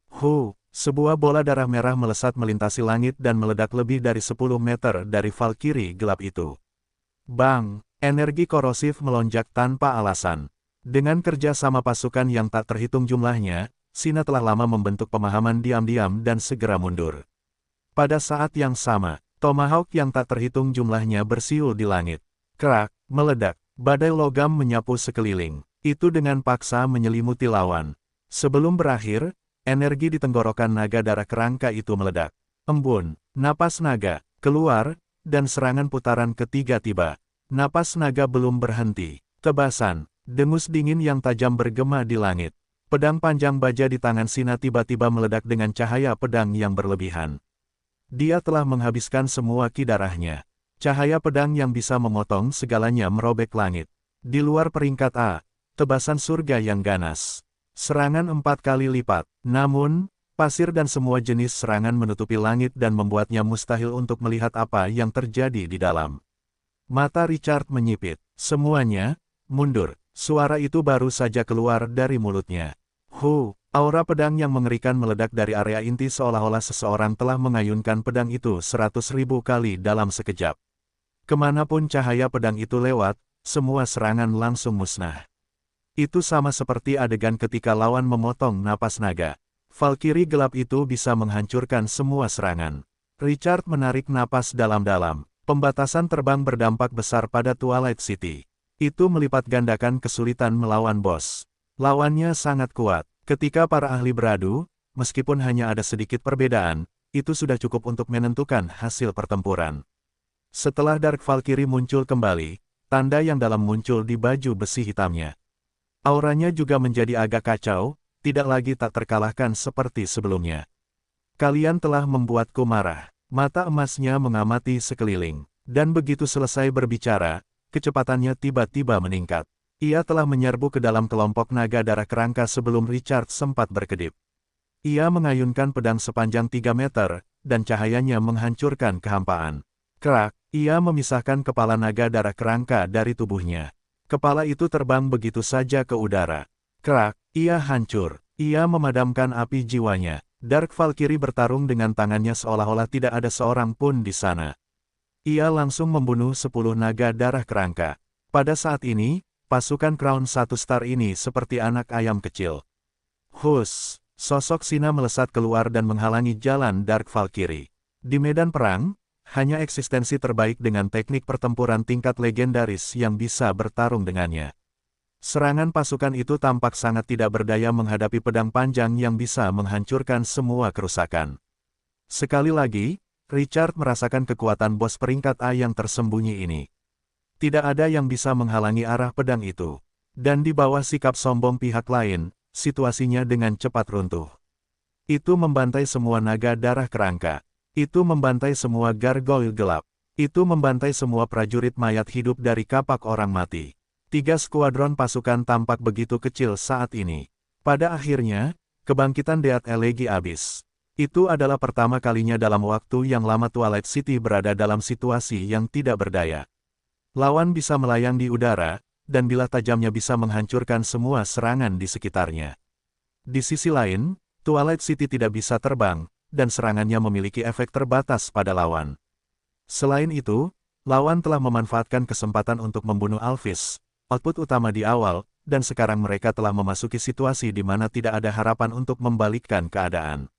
A: Sebuah bola darah merah melesat melintasi langit dan meledak lebih dari 10 meter dari Valkyrie gelap itu. Bang! Energi korosif melonjak tanpa alasan. Dengan kerja sama pasukan yang tak terhitung jumlahnya, Sina telah lama membentuk pemahaman diam-diam dan segera mundur. Pada saat yang sama, Tomahawk yang tak terhitung jumlahnya bersiul di langit. Kerak, meledak, badai logam menyapu sekeliling. Itu dengan paksa menyelimuti lawan. Sebelum berakhir, energi di tenggorokan naga darah kerangka itu meledak. Embun, napas naga, keluar, dan serangan putaran ketiga tiba. Napas naga belum berhenti. Tebasan, dengus dingin yang tajam bergema di langit. Pedang panjang baja di tangan Sina tiba-tiba meledak dengan cahaya pedang yang berlebihan. Dia telah menghabiskan semua ki darahnya. Cahaya pedang yang bisa memotong segalanya merobek langit. Di luar peringkat A, tebasan surga yang ganas. Serangan 4 kali lipat. Namun, pasir dan semua jenis serangan menutupi langit dan membuatnya mustahil untuk melihat apa yang terjadi di dalam. Mata Richard menyipit. Semuanya, mundur. Suara itu baru saja keluar dari mulutnya. Aura pedang yang mengerikan meledak dari area inti seolah-olah seseorang telah mengayunkan pedang itu 100.000 kali dalam sekejap. Kemanapun cahaya pedang itu lewat, semua serangan langsung musnah. Itu sama seperti adegan ketika lawan memotong napas naga. Valkyrie gelap itu bisa menghancurkan semua serangan. Richard menarik napas dalam-dalam. Pembatasan terbang berdampak besar pada Twilight City. Itu melipat gandakan kesulitan melawan bos. Lawannya sangat kuat. Ketika para ahli beradu, meskipun hanya ada sedikit perbedaan, itu sudah cukup untuk menentukan hasil pertempuran. Setelah Dark Valkyrie muncul kembali, tanda yang dalam muncul di baju besi hitamnya. Auranya juga menjadi agak kacau, tidak lagi tak terkalahkan seperti sebelumnya. Kalian telah membuatku marah. Mata emasnya mengamati sekeliling. Dan begitu selesai berbicara, kecepatannya tiba-tiba meningkat. Ia telah menyerbu ke dalam kelompok naga darah kerangka sebelum Richard sempat berkedip. Ia mengayunkan pedang sepanjang 3 meter, dan cahayanya menghancurkan kehampaan. Kerak, ia memisahkan kepala naga darah kerangka dari tubuhnya. Kepala itu terbang begitu saja ke udara. Kerak, ia hancur. Ia memadamkan api jiwanya. Dark Valkyrie bertarung dengan tangannya seolah-olah tidak ada seorang pun di sana. Ia langsung membunuh 10 naga darah kerangka. Pada saat ini, pasukan Crown 1 Star ini seperti anak ayam kecil. Sosok Sina melesat keluar dan menghalangi jalan Dark Valkyrie. Di medan perang, Hanya eksistensi terbaik dengan teknik pertempuran tingkat legendaris yang bisa bertarung dengannya. Serangan pasukan itu tampak sangat tidak berdaya menghadapi pedang panjang yang bisa menghancurkan semua kerusakan. Sekali lagi, Richard merasakan kekuatan bos peringkat A yang tersembunyi ini. Tidak ada yang bisa menghalangi arah pedang itu. Dan di bawah sikap sombong pihak lain, situasinya dengan cepat runtuh. Itu membantai semua naga darah kerangka. Itu membantai semua gargoyle gelap. Itu membantai semua prajurit mayat hidup dari kapak orang mati. 3 skuadron pasukan tampak begitu kecil saat ini. Pada akhirnya, kebangkitan Death Elegi habis. Itu adalah pertama kalinya dalam waktu yang lama Twilight City berada dalam situasi yang tidak berdaya. Lawan bisa melayang di udara, dan bilah tajamnya bisa menghancurkan semua serangan di sekitarnya. Di sisi lain, Twilight City tidak bisa terbang, dan serangannya memiliki efek terbatas pada lawan. Selain itu, lawan telah memanfaatkan kesempatan untuk membunuh Alphys, output utama di awal, dan sekarang mereka telah memasuki situasi di mana tidak ada harapan untuk membalikkan keadaan.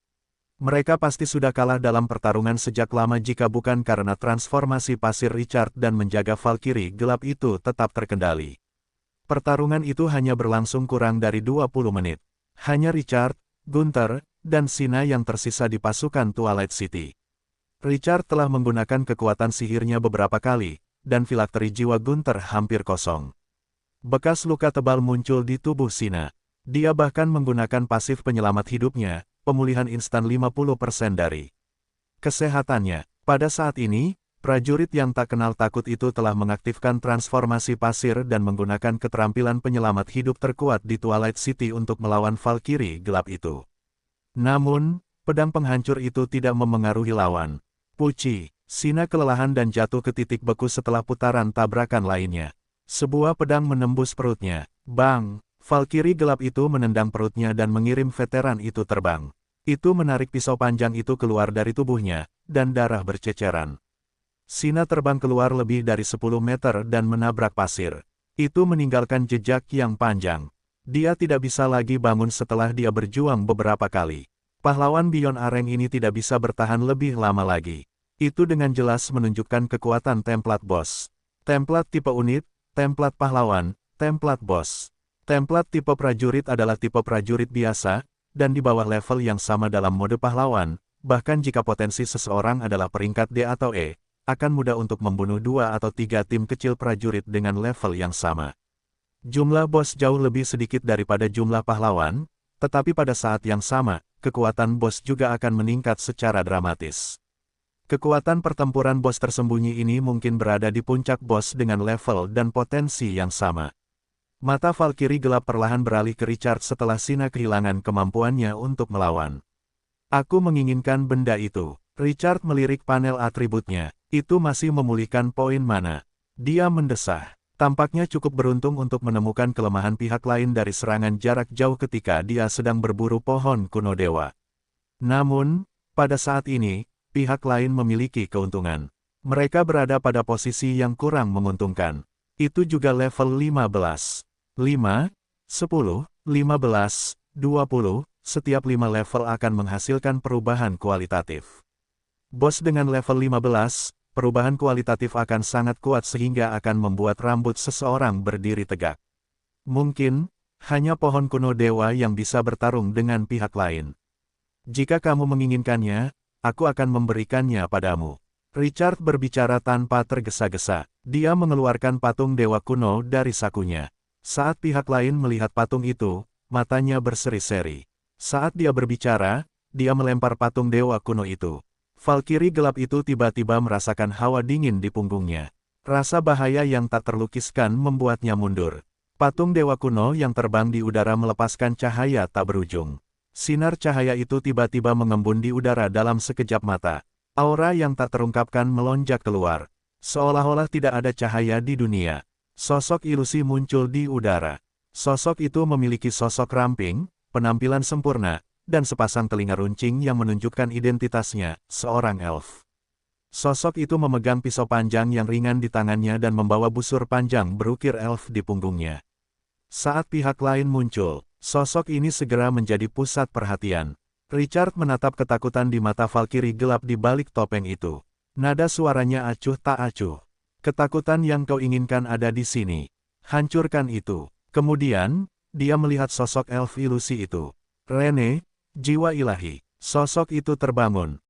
A: Mereka pasti sudah kalah dalam pertarungan sejak lama jika bukan karena transformasi pasir Richard dan menjaga Valkyrie gelap itu tetap terkendali. Pertarungan itu hanya berlangsung kurang dari 20 menit. Hanya Richard, Gunther, dan Sina yang tersisa di pasukan Twilight City. Richard telah menggunakan kekuatan sihirnya beberapa kali, dan filakteri jiwa Gunther hampir kosong. Bekas luka tebal muncul di tubuh Sina. Dia bahkan menggunakan pasif penyelamat hidupnya, pemulihan instan 50% dari kesehatannya. Pada saat ini, prajurit yang tak kenal takut itu telah mengaktifkan transformasi pasir dan menggunakan keterampilan penyelamat hidup terkuat di Twilight City untuk melawan Valkyrie gelap itu. Namun, pedang penghancur itu tidak memengaruhi lawan. Puci, Sina kelelahan dan jatuh ke titik beku setelah putaran tabrakan lainnya. Sebuah pedang menembus perutnya. Bang! Valkyrie gelap itu menendang perutnya dan mengirim veteran itu terbang. Itu menarik pisau panjang itu keluar dari tubuhnya, dan darah berceceran. Sina terbang keluar lebih dari 10 meter dan menabrak pasir. Itu meninggalkan jejak yang panjang. Dia tidak bisa lagi bangun setelah dia berjuang beberapa kali. Pahlawan Beyond Areng ini tidak bisa bertahan lebih lama lagi. Itu dengan jelas menunjukkan kekuatan templat bos. Templat tipe unit, templat pahlawan, templat bos. Templat tipe prajurit adalah tipe prajurit biasa, dan di bawah level yang sama dalam mode pahlawan, bahkan jika potensi seseorang adalah peringkat D atau E, akan mudah untuk membunuh 2 atau 3 tim kecil prajurit dengan level yang sama. Jumlah bos jauh lebih sedikit daripada jumlah pahlawan, tetapi pada saat yang sama, kekuatan bos juga akan meningkat secara dramatis. Kekuatan pertempuran bos tersembunyi ini mungkin berada di puncak bos dengan level dan potensi yang sama. Mata Valkyrie gelap perlahan beralih ke Richard setelah Sina kehilangan kemampuannya untuk melawan. Aku menginginkan benda itu. Richard melirik panel atributnya. Itu masih memulihkan poin mana. Dia mendesah. Tampaknya cukup beruntung untuk menemukan kelemahan pihak lain dari serangan jarak jauh ketika dia sedang berburu pohon kuno dewa. Namun, pada saat ini, pihak lain memiliki keuntungan. Mereka berada pada posisi yang kurang menguntungkan. Itu juga level 15. 5, 10, 15, 20, setiap 5 level akan menghasilkan perubahan kualitatif. Bos dengan level 15, perubahan kualitatif akan sangat kuat sehingga akan membuat rambut seseorang berdiri tegak. Mungkin, hanya pohon kuno dewa yang bisa bertarung dengan pihak lain. Jika kamu menginginkannya, aku akan memberikannya padamu. Richard berbicara tanpa tergesa-gesa. Dia mengeluarkan patung dewa kuno dari sakunya. Saat pihak lain melihat patung itu, matanya berseri-seri. Saat dia berbicara, dia melempar patung dewa kuno itu. Valkyrie gelap itu tiba-tiba merasakan hawa dingin di punggungnya. Rasa bahaya yang tak terlukiskan membuatnya mundur. Patung dewa kuno yang terbang di udara melepaskan cahaya tak berujung. Sinar cahaya itu tiba-tiba mengembun di udara dalam sekejap mata. Aura yang tak terungkapkan melonjak keluar. Seolah-olah tidak ada cahaya di dunia. Sosok ilusi muncul di udara. Sosok itu memiliki sosok ramping, penampilan sempurna, dan sepasang telinga runcing yang menunjukkan identitasnya, seorang elf. Sosok itu memegang pisau panjang yang ringan di tangannya dan membawa busur panjang berukir elf di punggungnya. Saat pihak lain muncul, sosok ini segera menjadi pusat perhatian. Richard menatap ketakutan di mata Valkyrie gelap di balik topeng itu. Nada suaranya acuh tak acuh. Ketakutan yang kau inginkan ada di sini. Hancurkan itu. Kemudian, dia melihat sosok elf ilusi itu. Rene, jiwa ilahi. Sosok itu terbangun,